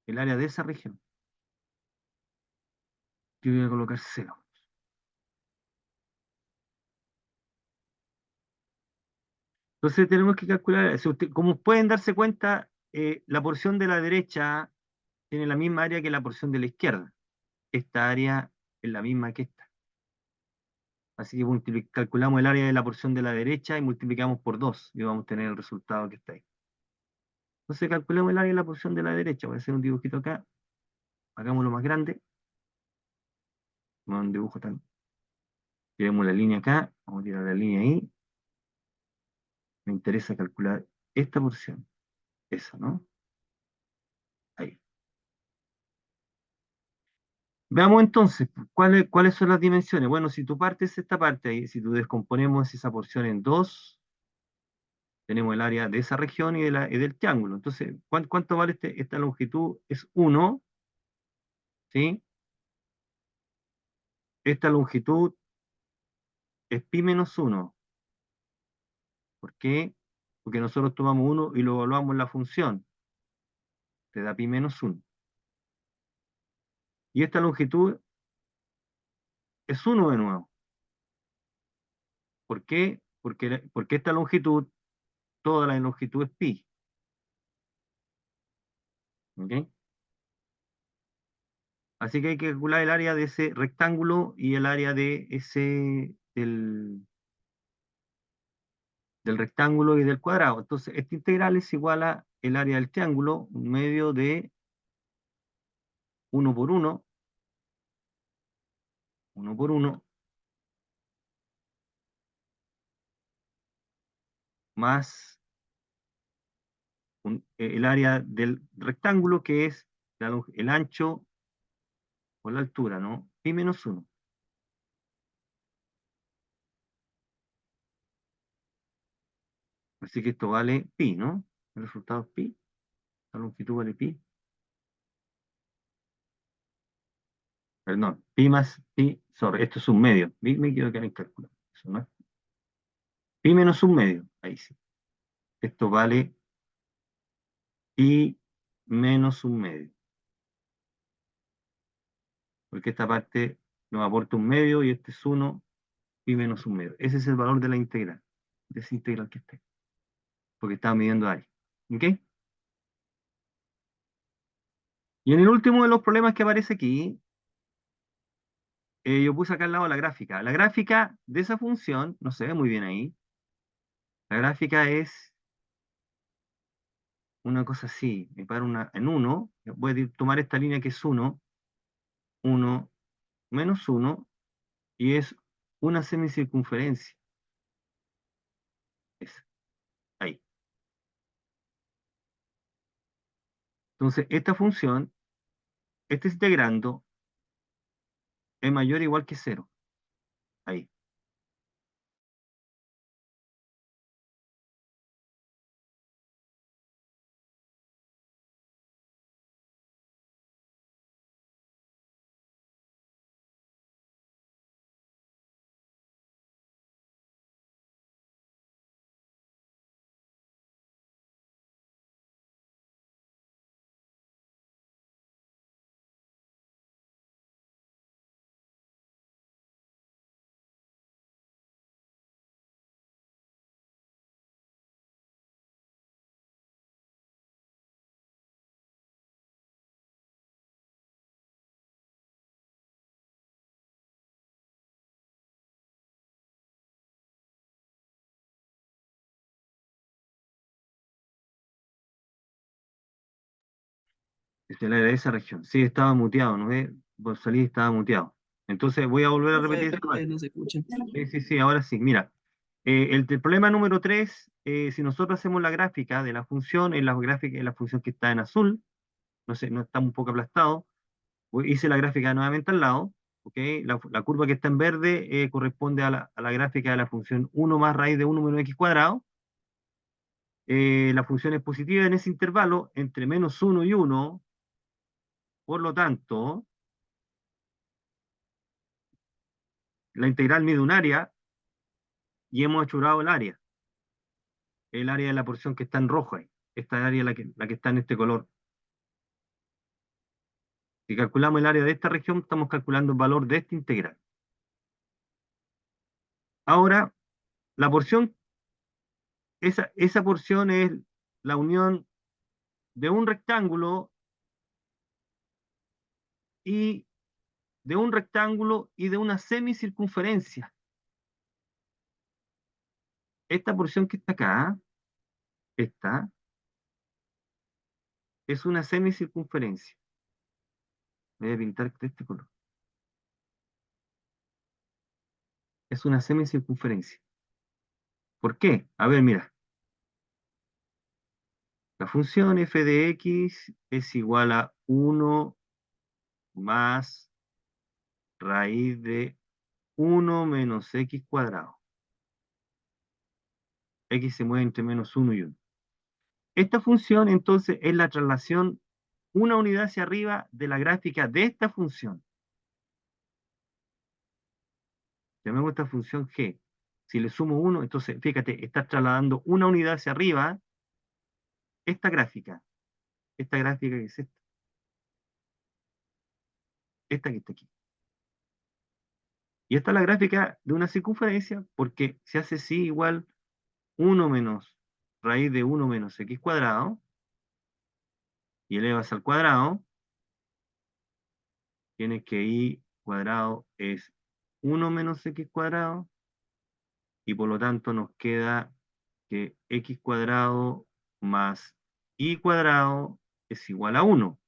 El área de esa región. Yo voy a colocar 0. Entonces tenemos que calcular, como pueden darse cuenta, la porción de la derecha tiene la misma área que la porción de la izquierda. Esta área es la misma que esta. Así que calculamos el área de la porción de la derecha y multiplicamos por 2 y vamos a tener el resultado que está ahí. Entonces calculemos el área de la porción de la derecha. Voy a hacer un dibujito acá. Hagámoslo más grande. No un dibujo tan. Tiremos la línea acá, vamos a tirar la línea ahí. Me interesa calcular esta porción. Esa, ¿no? Ahí. Veamos entonces, ¿cuáles son las dimensiones? Bueno, si tú partes esta parte ahí, si tú descomponemos esa porción en dos, tenemos el área de esa región y del triángulo. Entonces, ¿cuánto vale esta longitud? Es 1, ¿sí? Esta longitud es pi menos 1. ¿Por qué? Porque nosotros tomamos 1 y lo evaluamos en la función. Te da pi menos 1. Y esta longitud es 1 de nuevo. ¿Por qué? Porque esta longitud, toda la longitud es pi. ¿Ok? Así que hay que calcular el área de ese rectángulo y el área del rectángulo y del cuadrado. Entonces, esta integral es igual a el área del triángulo, un medio de 1 por 1, 1 por 1, más el área del rectángulo, que es el ancho o la altura, ¿no? Pi menos 1. Así que esto vale pi, ¿no? El resultado es pi. La longitud vale pi. Perdón, pi más pi sobre. Esto es un medio. Me equivoqué en el cálculo. Eso no es. Pi menos un medio. Ahí sí. Esto vale pi menos un medio. Porque esta parte nos aporta un medio y este es 1, pi menos un medio. Ese es el valor de la integral. De esa integral que está ahí. Porque estaba midiendo área. ¿Ok? Y en el último de los problemas que aparece aquí, yo puse acá al lado la gráfica. La gráfica de esa función, no se ve muy bien ahí. La gráfica es una cosa así. Me paro en 1. Voy a tomar esta línea que es 1, 1 menos 1, y es una semicircunferencia. Es ahí. Entonces, esta función, este integrando, es mayor o igual que 0. Ahí. Es el área de esa región. Sí, estaba muteado, ¿no ve? Por salir estaba muteado. Entonces voy a volver a repetir esta parte. No se escucha. Sí, sí, sí, ahora sí. Mira, el problema número 3, si nosotros hacemos la gráfica de la función, en la función que está en azul, no sé, no está un poco aplastado, hice la gráfica nuevamente al lado, ¿ok? La curva que está en verde corresponde a la gráfica de la función 1 más raíz de 1 menos x cuadrado. La función es positiva en ese intervalo entre menos 1 y 1, por lo tanto, la integral mide un área y hemos achurado el área de la porción que está en rojo ahí, esta área la que está en este color. Si calculamos el área de esta región, estamos calculando el valor de esta integral. Ahora, la porción, esa porción es la unión de un rectángulo y de una semicircunferencia. Esta porción que está acá, esta, es una semicircunferencia. Voy a pintar de este color. Es una semicircunferencia. ¿Por qué? A ver, mira. La función f de x es igual a 1 más raíz de 1 menos x cuadrado. X se mueve entre menos 1 y 1. Esta función, entonces, es la traslación una unidad hacia arriba de la gráfica de esta función. Llamemos esta función g. Si le sumo 1, entonces, fíjate, está trasladando una unidad hacia arriba esta gráfica. Esta gráfica que es esta que está aquí. Y esta es la gráfica de una circunferencia porque se hace así igual 1 menos raíz de 1 menos x cuadrado y elevas al cuadrado, tienes que y cuadrado es 1 menos x cuadrado y por lo tanto nos queda que x cuadrado más y cuadrado es igual a 1.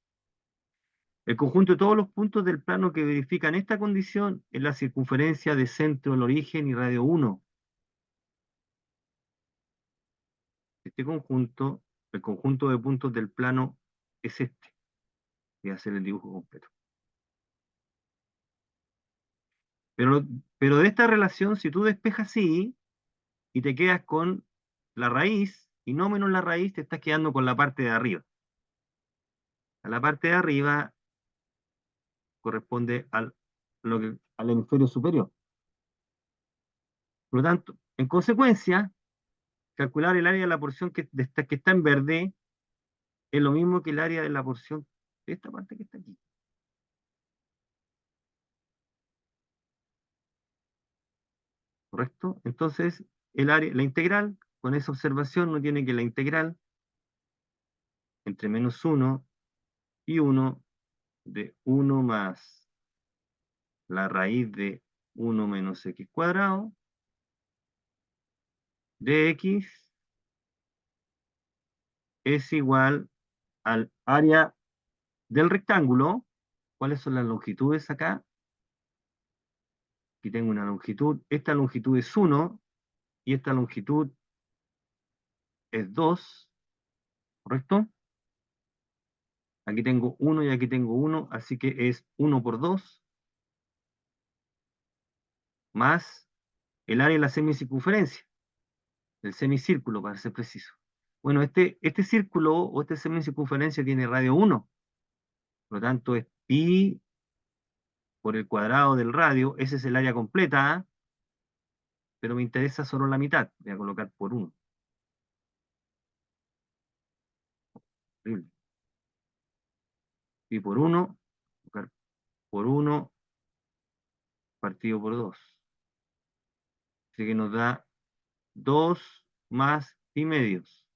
El conjunto de todos los puntos del plano que verifican esta condición es la circunferencia de centro del origen y radio 1. Este conjunto, el conjunto de puntos del plano es este. Voy a hacer el dibujo completo. Pero de esta relación, si tú despejas así y te quedas con la raíz y no menos la raíz, te estás quedando con la parte de arriba. A la parte de arriba corresponde al hemisferio superior. Por lo tanto, en consecuencia, calcular el área de la porción que está en verde es lo mismo que el área de la porción de esta parte que está aquí. ¿Correcto? Entonces, la integral, con esa observación, no tiene que la integral entre menos 1 y 1 de 1 más la raíz de 1 menos x cuadrado de x es igual al área del rectángulo. ¿Cuáles son las longitudes acá? Aquí tengo una longitud. Esta longitud es 1 y esta longitud es 2, ¿correcto? Aquí tengo 1 y aquí tengo 1, así que es 1 por 2 más el área de la semicircunferencia, del semicírculo para ser preciso. Bueno, este círculo o esta semicircunferencia tiene radio 1, por lo tanto es pi por el cuadrado del radio, ese es el área completa, ¿ah? Pero me interesa solo la mitad, voy a colocar por 1. Pi por 1, colocar por 1 partido por 2. Así que nos da 2 más pi medios.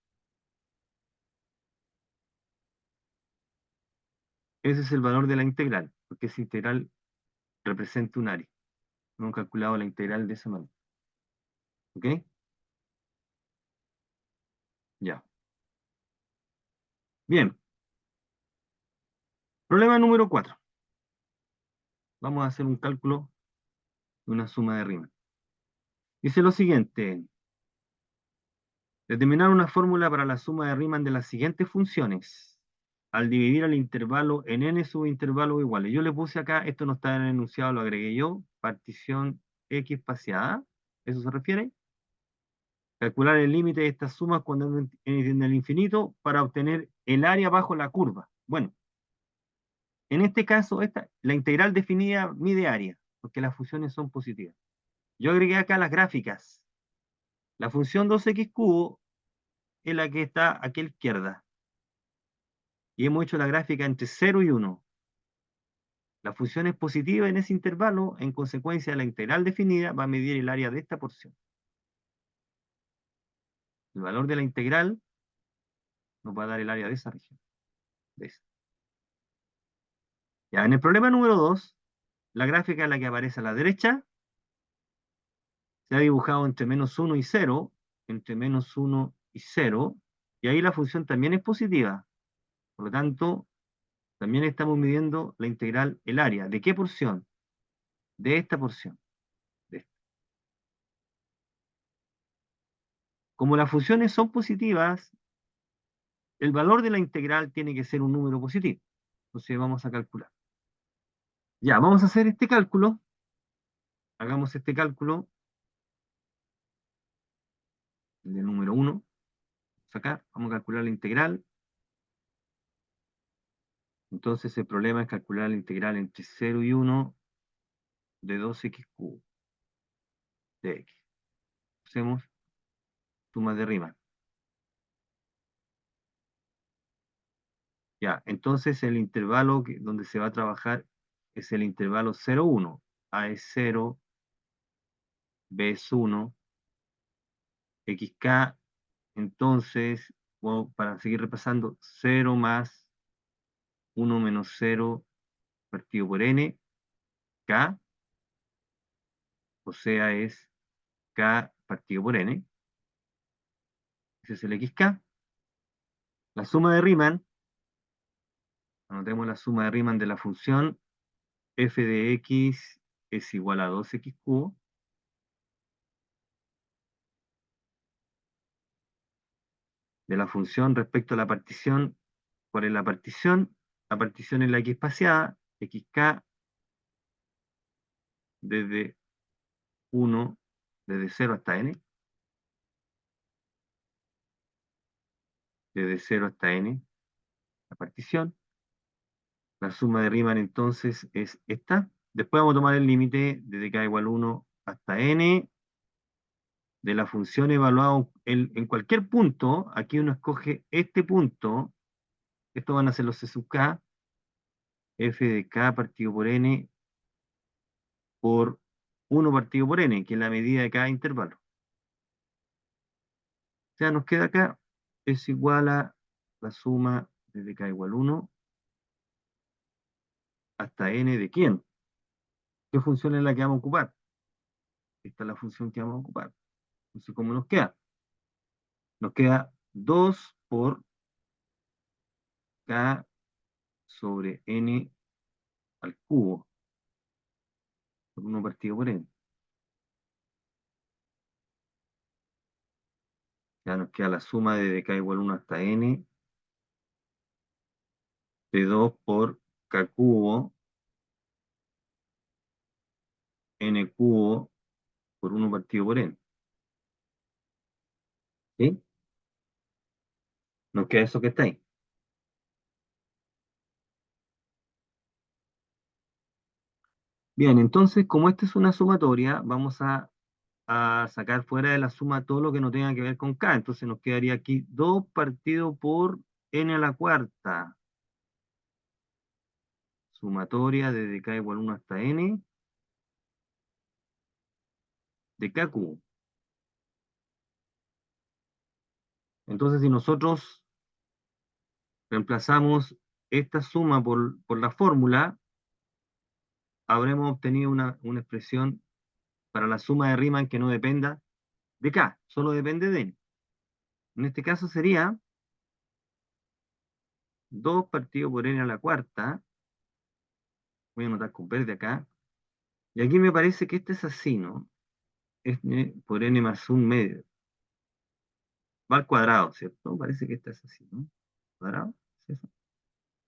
Ese es el valor de la integral, porque esa integral representa un área. No hemos calculado la integral de esa manera. ¿Ok? Ya. Bien. Problema número 4. Vamos a hacer un cálculo de una suma de Riemann. Dice lo siguiente. Determinar una fórmula para la suma de Riemann de las siguientes funciones. Al dividir el intervalo en n subintervalos iguales. Yo le puse acá, esto no está en el enunciado, lo agregué yo. Partición x espaciada. ¿Eso se refiere? Calcular el límite de estas sumas cuando en el infinito para obtener el área bajo la curva. Bueno, en este caso, la integral definida mide área, porque las funciones son positivas. Yo agregué acá las gráficas. La función 2x cubo es la que está aquí a la izquierda. Y hemos hecho la gráfica entre 0 y 1. La función es positiva en ese intervalo, en consecuencia la integral definida va a medir el área de esta porción. El valor de la integral nos va a dar el área de esa región. De esa. Ya, en el problema número 2, la gráfica en la que aparece a la derecha se ha dibujado entre menos 1 y 0, entre menos 1 y 0, y ahí la función también es positiva. Por lo tanto, también estamos midiendo la integral, el área. ¿De qué porción? De esta porción. De esta. Como las funciones son positivas, el valor de la integral tiene que ser un número positivo. Entonces vamos a calcular. Ya, vamos a hacer este cálculo. Hagamos este cálculo, el de número 1. Acá, vamos a calcular la integral. Entonces el problema es calcular la integral entre 0 y 1 de 2x cubo de x. Hacemos suma de Riemann. Ya, entonces el intervalo donde se va a trabajar es el intervalo 0, 1. A es 0, B es 1, xk, entonces, bueno, para seguir repasando, 0 más 1 menos 0 partido por n, k, o sea, es k partido por n. Ese es el xk. La suma de Riemann, anotemos la suma de Riemann de la función f de x es igual a 2x cubo de la función respecto a la partición. ¿Cuál es la partición? La partición es la x espaciada, xk desde 1, desde 0 hasta n, desde 0 hasta n, la partición. La suma de Riemann entonces es esta. Después vamos a tomar el límite desde k igual a 1 hasta n de la función evaluada en cualquier punto. Aquí uno escoge este punto. Estos van a ser los c sub k, f de k partido por n por 1 partido por n, que es la medida de cada intervalo. O sea, nos queda acá, es igual a la suma desde k igual a 1 hasta n de quién. ¿Qué función es la que vamos a ocupar? Esta es la función que vamos a ocupar. Entonces, ¿cómo nos queda? Nos queda 2 por k sobre n al cubo, por 1 partido por n. Ya nos queda la suma desde k igual a 1 hasta n de 2 por k cubo, n cubo por 1 partido por n. ¿Sí? Nos queda eso que está ahí. Bien, entonces, como esta es una sumatoria, vamos a sacar fuera de la suma todo lo que no tenga que ver con k. Entonces nos quedaría aquí 2 partido por n a la cuarta. Sumatoria desde k igual a 1 hasta n de k cubo. Entonces, si nosotros reemplazamos esta suma por la fórmula, habremos obtenido una expresión para la suma de Riemann que no dependa de k, solo depende de n. En este caso sería 2 partido por n a la cuarta. Voy a anotar con verde acá. Y aquí me parece que este es así, ¿no? Es por n más un medio. Va al cuadrado, ¿cierto? Parece que este es así, ¿no? ¿Cuadrado? ¿Es eso?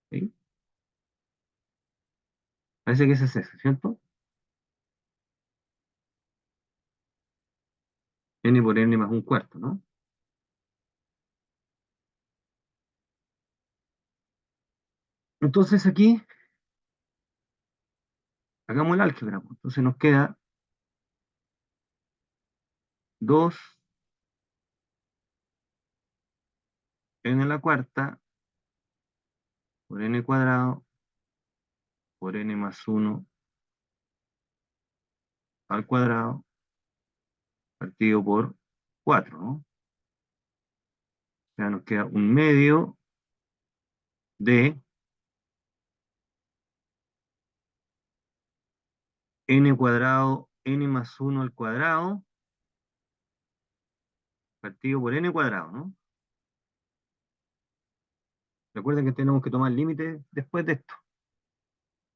¿Sí? Parece que ese es eso, ¿cierto? N por n más un cuarto, ¿no? Entonces aquí, hagamos el álgebra, pues. Entonces nos queda 2 n a la cuarta por n cuadrado por n más 1 al cuadrado partido por 4, ¿no? O sea, nos queda un medio de n cuadrado, n más 1 al cuadrado partido por n cuadrado, ¿no? Recuerden que tenemos que tomar límite después de esto.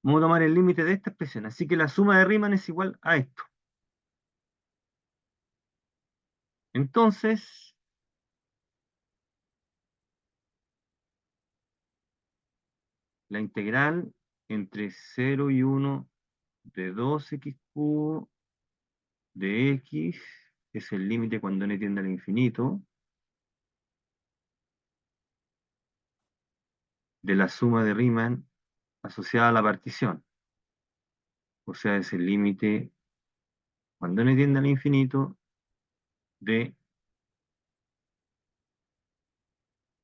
Vamos a tomar el límite de esta expresión. Así que la suma de Riemann es igual a esto. Entonces, la integral entre 0 y 1 de 2x cubo de x, es el límite cuando n tiende al infinito, de la suma de Riemann asociada a la partición. O sea, es el límite cuando n tiende al infinito de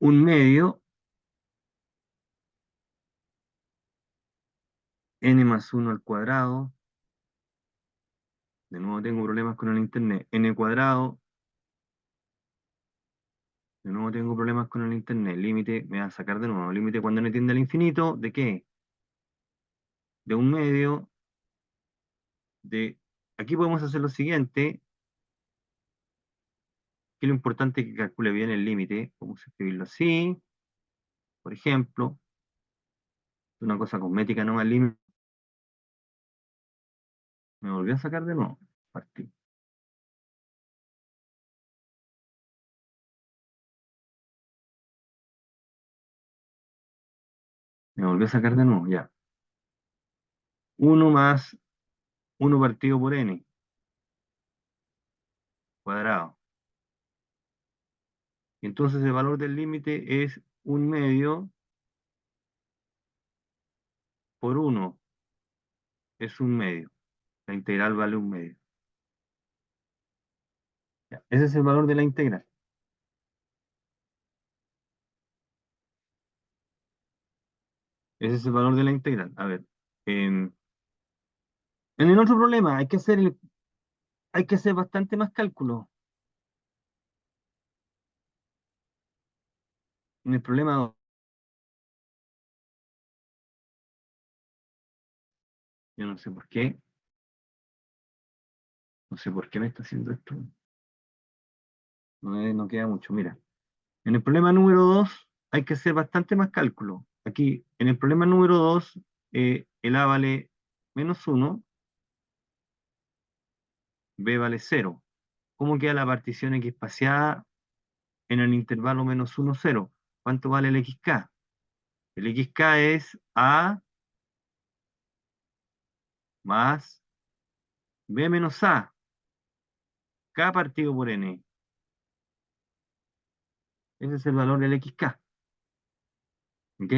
1/2 n más 1 al cuadrado. De nuevo tengo problemas con el internet. N cuadrado. De nuevo tengo problemas con el internet. Límite, me va a sacar de nuevo. Límite cuando n tiende al infinito. ¿De qué? De 1/2 de... Aquí podemos hacer lo siguiente, que lo importante es que calcule bien el límite. Vamos a escribirlo así. Por ejemplo, una cosa cosmética, no más límite. Me volvió a sacar de nuevo. Partí. Me volvió a sacar de nuevo, ya. 1 más 1 partido por n cuadrado. Y entonces el valor del límite es 1/2 por 1. Es 1/2. La integral vale 1/2. Ya, ese es el valor de la integral. Ese es el valor de la integral. A ver. En el otro problema hay que hacer bastante más cálculo. En el problema 2. Yo no sé por qué. No sé por qué me está haciendo esto. No queda mucho. Mira. En el problema número 2 hay que hacer bastante más cálculo. Aquí, en el problema número 2, el A vale -1, B vale 0. ¿Cómo queda la partición X espaciada en el intervalo -1, 0? ¿Cuánto vale el XK? El XK es A más B menos A, K partido por N. Ese es el valor del XK. ¿Ok?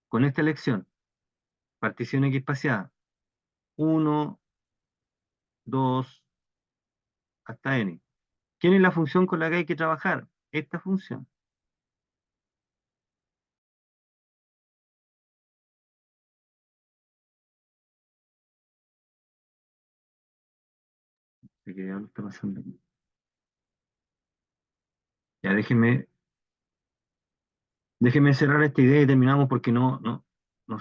Con esta elección, partición X espaciada, 1, 2, hasta N. ¿Quién es la función con la que hay que trabajar? Esta función. ¿Qué diablo está pasando aquí? Ya déjenme cerrar esta idea y terminamos porque no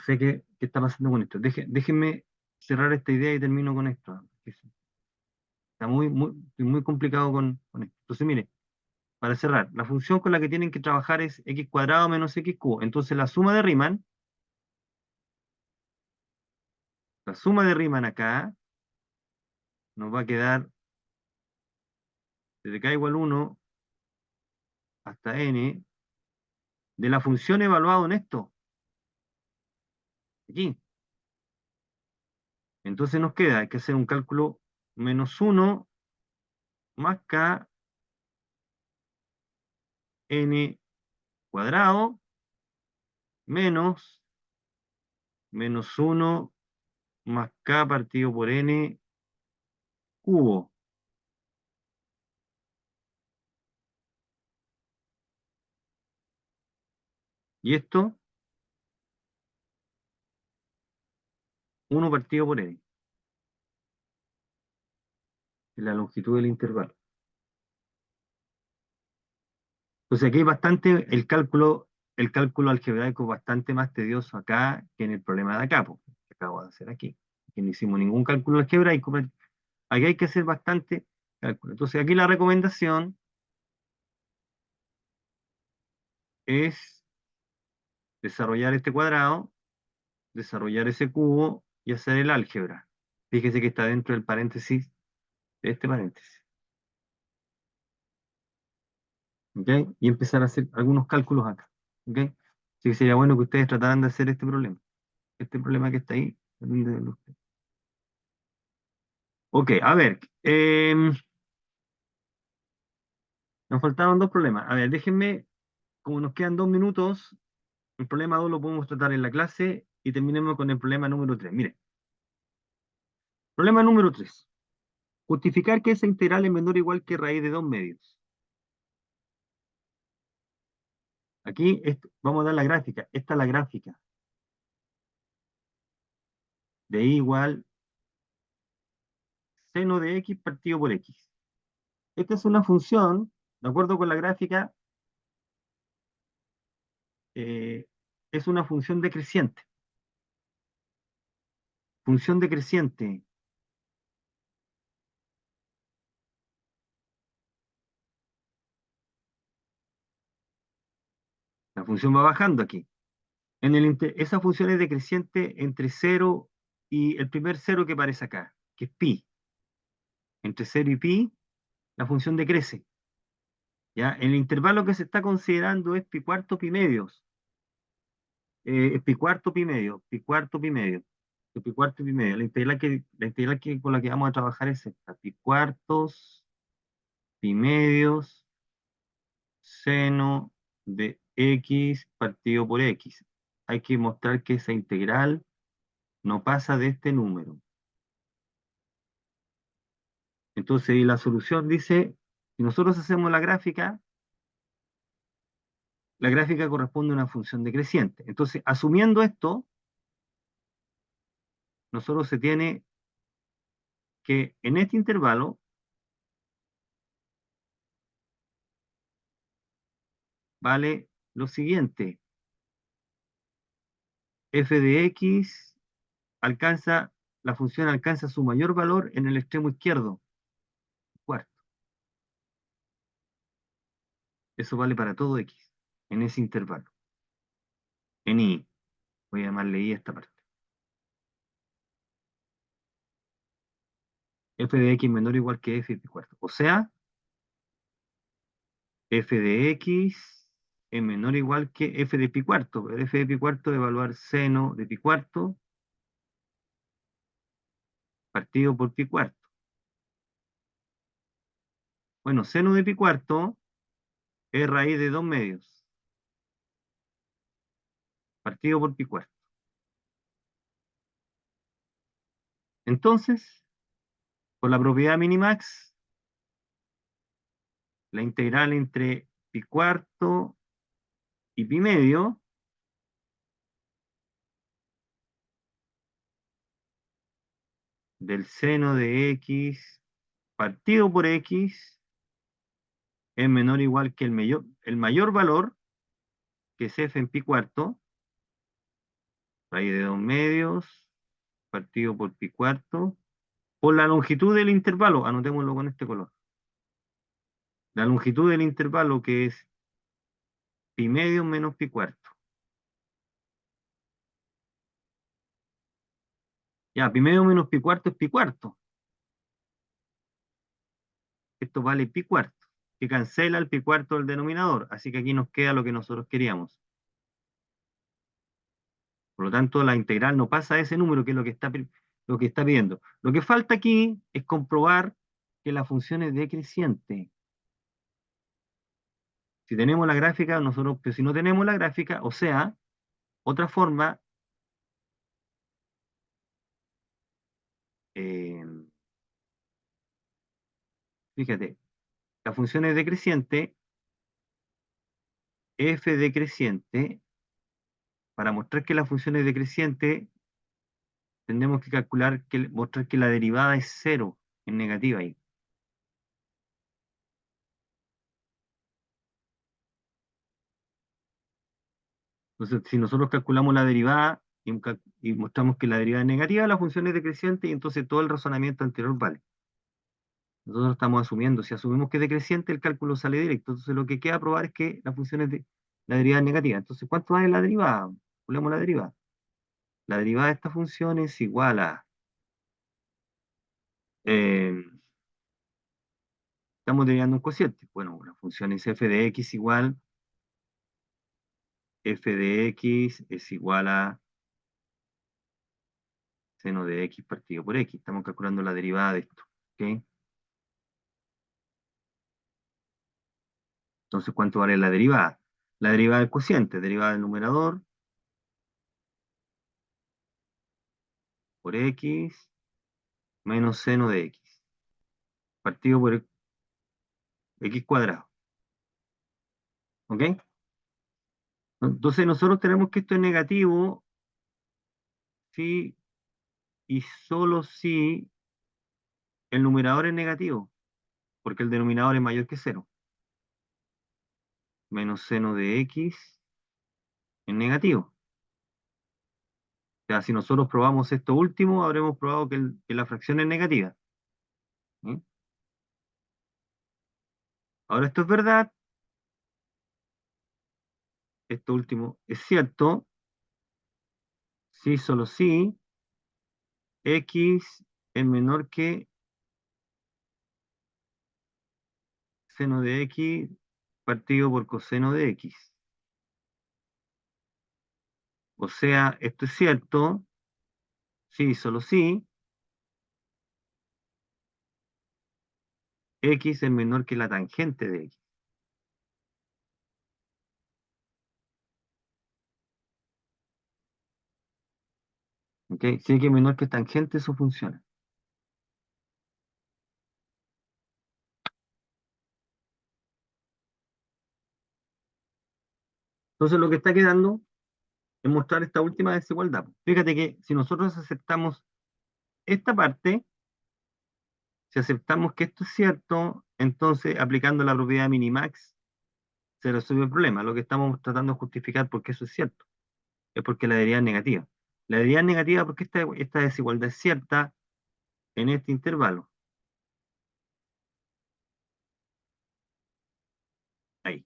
sé qué está pasando con esto. Déjenme cerrar esta idea y termino con esto. Está muy complicado con esto. Entonces, mire, para cerrar, la función con la que tienen que trabajar es x cuadrado menos x cubo. Entonces, la suma de Riemann acá nos va a quedar desde k igual 1 hasta n de la función evaluada en esto. Aquí. Entonces nos queda, hay que hacer un cálculo -1 más k n cuadrado menos -1 más k partido por n cubo. Y esto, 1 partido por n, es la longitud del intervalo. Entonces aquí hay bastante, el cálculo algebraico es bastante más tedioso acá que en el problema de acá, que acabo de hacer aquí. Aquí no hicimos ningún cálculo algebraico, pero aquí hay que hacer bastante cálculo. Entonces aquí la recomendación es desarrollar este cuadrado, desarrollar ese cubo y hacer el álgebra. Fíjese que está dentro del paréntesis de este paréntesis. ¿Ok? Y empezar a hacer algunos cálculos acá. ¿Ok? Así que sería bueno que ustedes trataran de hacer este problema que está ahí. Ok, a ver, nos faltaron dos problemas. A ver, déjenme, como nos quedan 2 minutos, el problema 2 lo podemos tratar en la clase y terminemos con el problema número 3. Mire, problema número 3. Justificar que esa integral es menor o igual que raíz de 2 medios. Aquí vamos a dar la gráfica. Esta es la gráfica de y igual seno de x partido por x. Esta es una función, de acuerdo con la gráfica, eh, es una función decreciente. Función decreciente. La función va bajando aquí. Esa función es decreciente entre 0 y el primer cero que aparece acá, que es pi. Entre 0 y pi, la función decrece. ¿Ya? El intervalo que se está considerando es pi cuarto, pi medios. Es pi cuarto, pi medio, pi cuarto, pi medio. Pi cuarto, pi medio. La integral con la que vamos a trabajar es esta. Pi cuartos, pi medios, seno de x partido por x. Hay que mostrar que esa integral no pasa de este número. Entonces, y la solución dice, si nosotros hacemos la gráfica corresponde a una función decreciente. Entonces, asumiendo esto, nosotros se tiene que en este intervalo vale lo siguiente. F de x la función alcanza su mayor valor en el extremo izquierdo, cuarto. Eso vale para todo x, en ese intervalo. En y, voy a llamarle y esta parte. F de x menor o igual que f de cuarto. O sea, f de x es menor o igual que f de pi cuarto. Pero f de pi cuarto es evaluar seno de pi cuarto partido por pi cuarto. Bueno, seno de pi cuarto es raíz de 2 medios partido por pi cuarto. Entonces, por la propiedad minimax, la integral entre pi cuarto y pi medio del seno de x partido por x es menor o igual que el mayor valor, que es f en pi cuarto, raíz de 2 medios partido por pi cuarto, por la longitud del intervalo, anotémoslo con este color. La longitud del intervalo, que es pi medio menos pi cuarto. Ya, pi medio menos pi cuarto es pi cuarto. Esto vale pi cuarto, que cancela el pi cuarto del denominador, así que aquí nos queda lo que nosotros queríamos. Por lo tanto, la integral no pasa a ese número, que es lo que está pidiendo. Lo que falta aquí es comprobar que la función es decreciente. Si tenemos la gráfica, pero si no tenemos la gráfica, o sea, otra forma, eh, fíjate, la función es decreciente, f decreciente. Para mostrar que la función es decreciente, tendremos que mostrar que la derivada es cero, en negativa ahí. Entonces, si nosotros calculamos la derivada y mostramos que la derivada es negativa, la función es decreciente y entonces todo el razonamiento anterior vale. Nosotros estamos asumiendo, si asumimos que es decreciente, el cálculo sale directo. Entonces, lo que queda probar es que la función la derivada es negativa. Entonces, ¿cuánto vale la derivada? Calculemos la derivada. La derivada de esta función es igual a... eh, estamos derivando un cociente. Bueno, la función es f de x igual f de x es igual a seno de x partido por x. Estamos calculando la derivada de esto. ¿Ok? Entonces, ¿cuánto vale la derivada? La derivada del cociente, derivada del numerador por x menos seno de x partido por x cuadrado. ¿Ok? Entonces nosotros tenemos que esto es negativo si y solo si el numerador es negativo, porque el denominador es mayor que cero. Menos seno de x es negativo. O sea, si nosotros probamos esto último, habremos probado que la fracción es negativa. ¿Sí? Ahora esto es verdad, esto último es cierto, si solo si x es menor que seno de x partido por coseno de x. O sea, esto es cierto, si solo si x es menor que la tangente de x. ¿Ok? Si x es menor que tangente, eso funciona. Entonces lo que está quedando es mostrar esta última desigualdad. Fíjate que si nosotros aceptamos esta parte, si aceptamos que esto es cierto, entonces aplicando la propiedad de minimax se resuelve el problema. Lo que estamos tratando de justificar porque eso es cierto es porque la derivada es negativa. La derivada es negativa porque esta desigualdad es cierta en este intervalo. Ahí.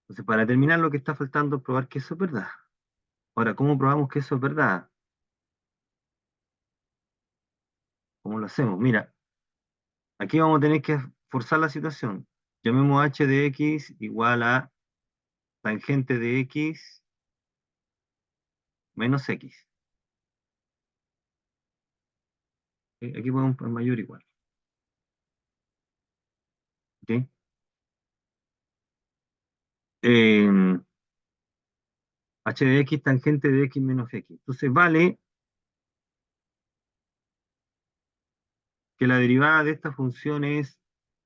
Entonces, para terminar, lo que está faltando es probar que eso es verdad. Ahora, ¿cómo probamos que eso es verdad? ¿Cómo lo hacemos? Mira, aquí vamos a tener que forzar la situación. Llamemos h de x igual a tangente de x menos x. Aquí podemos poner mayor o igual. ¿Ok? H de x tangente de x menos x. Entonces vale que la derivada de esta función es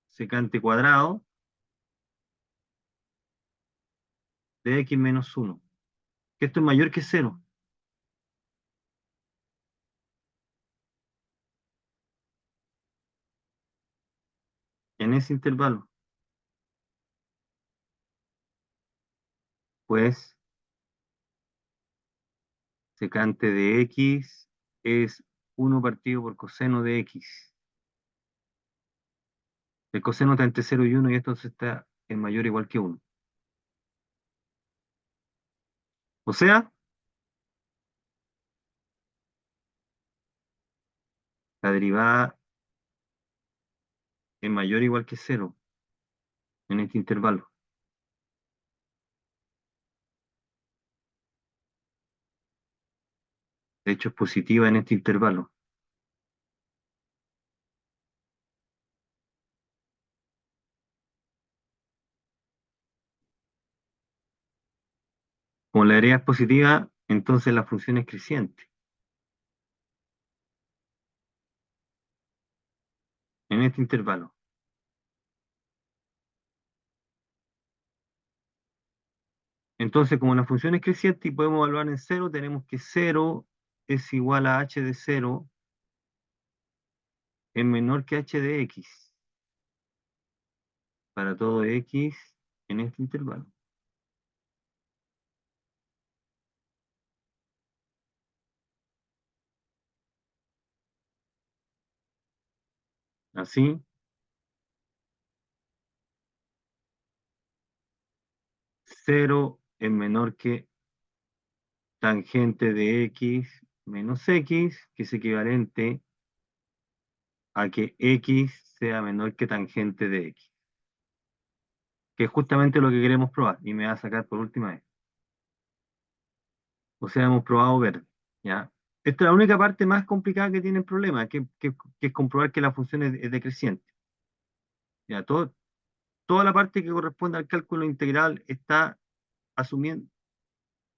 secante cuadrado de x menos 1. Que esto es mayor que 0 en ese intervalo. Pues secante de x es 1 partido por coseno de x. El coseno está entre 0 y 1 y esto está en mayor o igual que 1. O sea, la derivada es mayor o igual que 0 en este intervalo. De hecho, es positiva en este intervalo. Como la derivada es positiva, entonces la función es creciente en este intervalo. Entonces, como la función es creciente y podemos evaluar en 0, tenemos que 0 es igual a h de 0 es menor que h de x para todo x en este intervalo. Así, 0 es menor que tangente de x menos x, que es equivalente a que x sea menor que tangente de x. que es justamente lo que queremos probar, y me va a sacar por última vez. O sea, hemos probado verde, ¿ya? Esta es la única parte más complicada que tiene el problema, que es comprobar que la función es decreciente. ¿Ya? Toda la parte que corresponde al cálculo integral está asumiendo,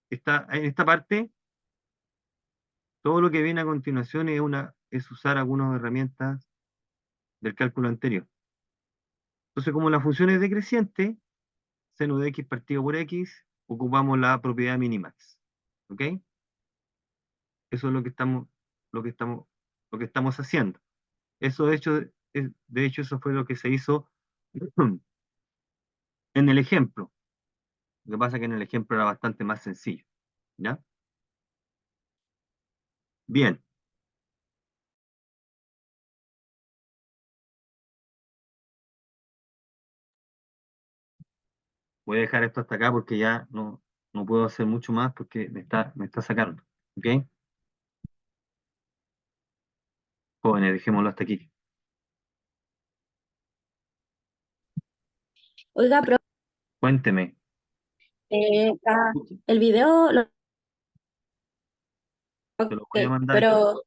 está en esta parte, todo lo que viene a continuación es usar algunas herramientas del cálculo anterior. Entonces, como la función es decreciente, seno de x partido por x, ocupamos la propiedad minimax. ¿Ok? Eso es lo que estamos haciendo. Eso de hecho, eso fue lo que se hizo en el ejemplo. Lo que pasa es que en el ejemplo era bastante más sencillo. ¿Ya? Bien. Voy a dejar esto hasta acá porque ya no puedo hacer mucho más porque me está sacando. ¿Ok? Jóvenes, dejémoslo hasta aquí. Oiga, pero Cuénteme. el video, Te lo ok, voy a mandar. pero